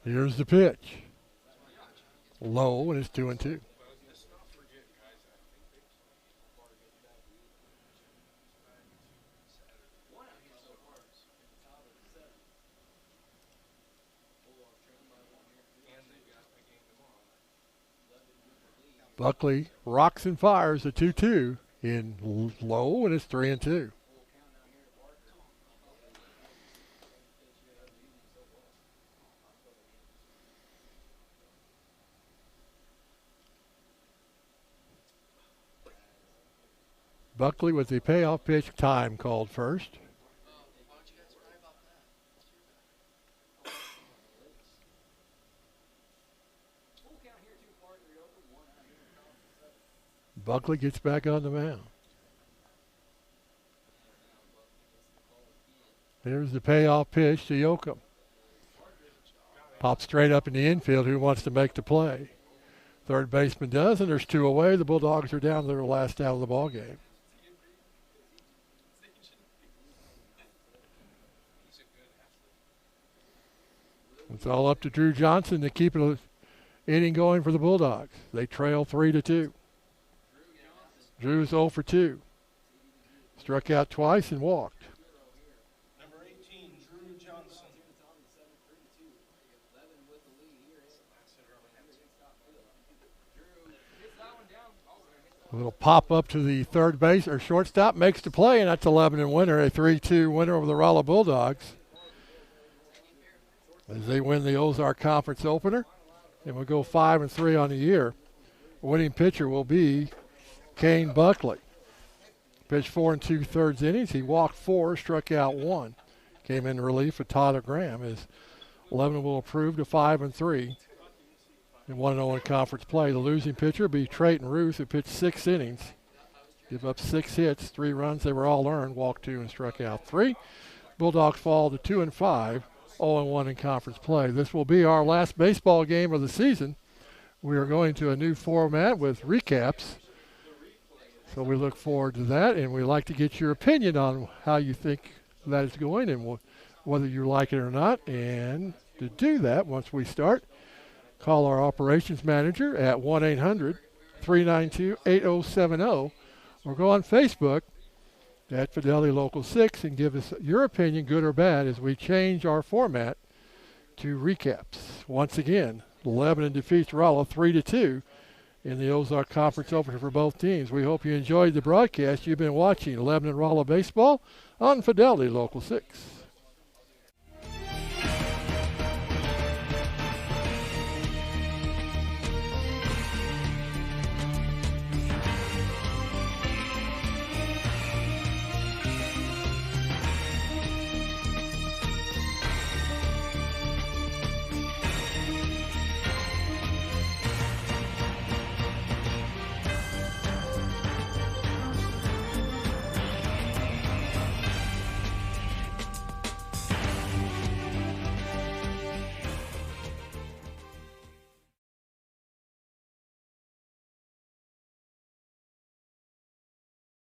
Here's the pitch. Low, and it's 2-2. Buckley rocks and fires a 2-2 in low, and it's 3-2. Buckley with the payoff pitch, time called first. Buckley gets back on the mound. Here's the payoff pitch to Yoakum. Pops straight up in the infield. Who wants to make the play? Third baseman does, and there's two away. The Bulldogs are down to their last out of the ball game. It's all up to Drew Johnson to keep an inning going for the Bulldogs. They trail 3-2. Drew's 0 for 2. Struck out twice and walked. Number 18, Drew Johnson. A little pop up to the third base or shortstop, makes the play, and that's a Lebanon winner, a 3-2 winner over the Rolla Bulldogs, as they win the Ozark Conference opener, and will go 5-3 on the year. The winning pitcher will be Kane Buckley. Pitched 4 2/3 innings. He walked 4, struck out 1. Came in relief of Tyler Graham, as Lebanon will improve to 5-3 and 1-0 in conference play. The losing pitcher will be Trayton Ruth, who pitched 6 innings, give up 6 hits, 3 runs. They were all earned. Walked 2 and struck out 3. Bulldogs fall to 2-5. 0-1 in conference play. This will be our last baseball game of the season. We are going to a new format with recaps. So we look forward to that, and we'd like to get your opinion on how you think that is going and whether you like it or not. And to do that, once we start, call our operations manager at 1-800-392-8070, or go on Facebook at Fidelity Local 6 and give us your opinion, good or bad, as we change our format to recaps. Once again, Lebanon defeats Rolla 3-2 in the Ozark Conference opener for both teams. We hope you enjoyed the broadcast. You've been watching Lebanon Rolla Baseball on Fidelity Local 6.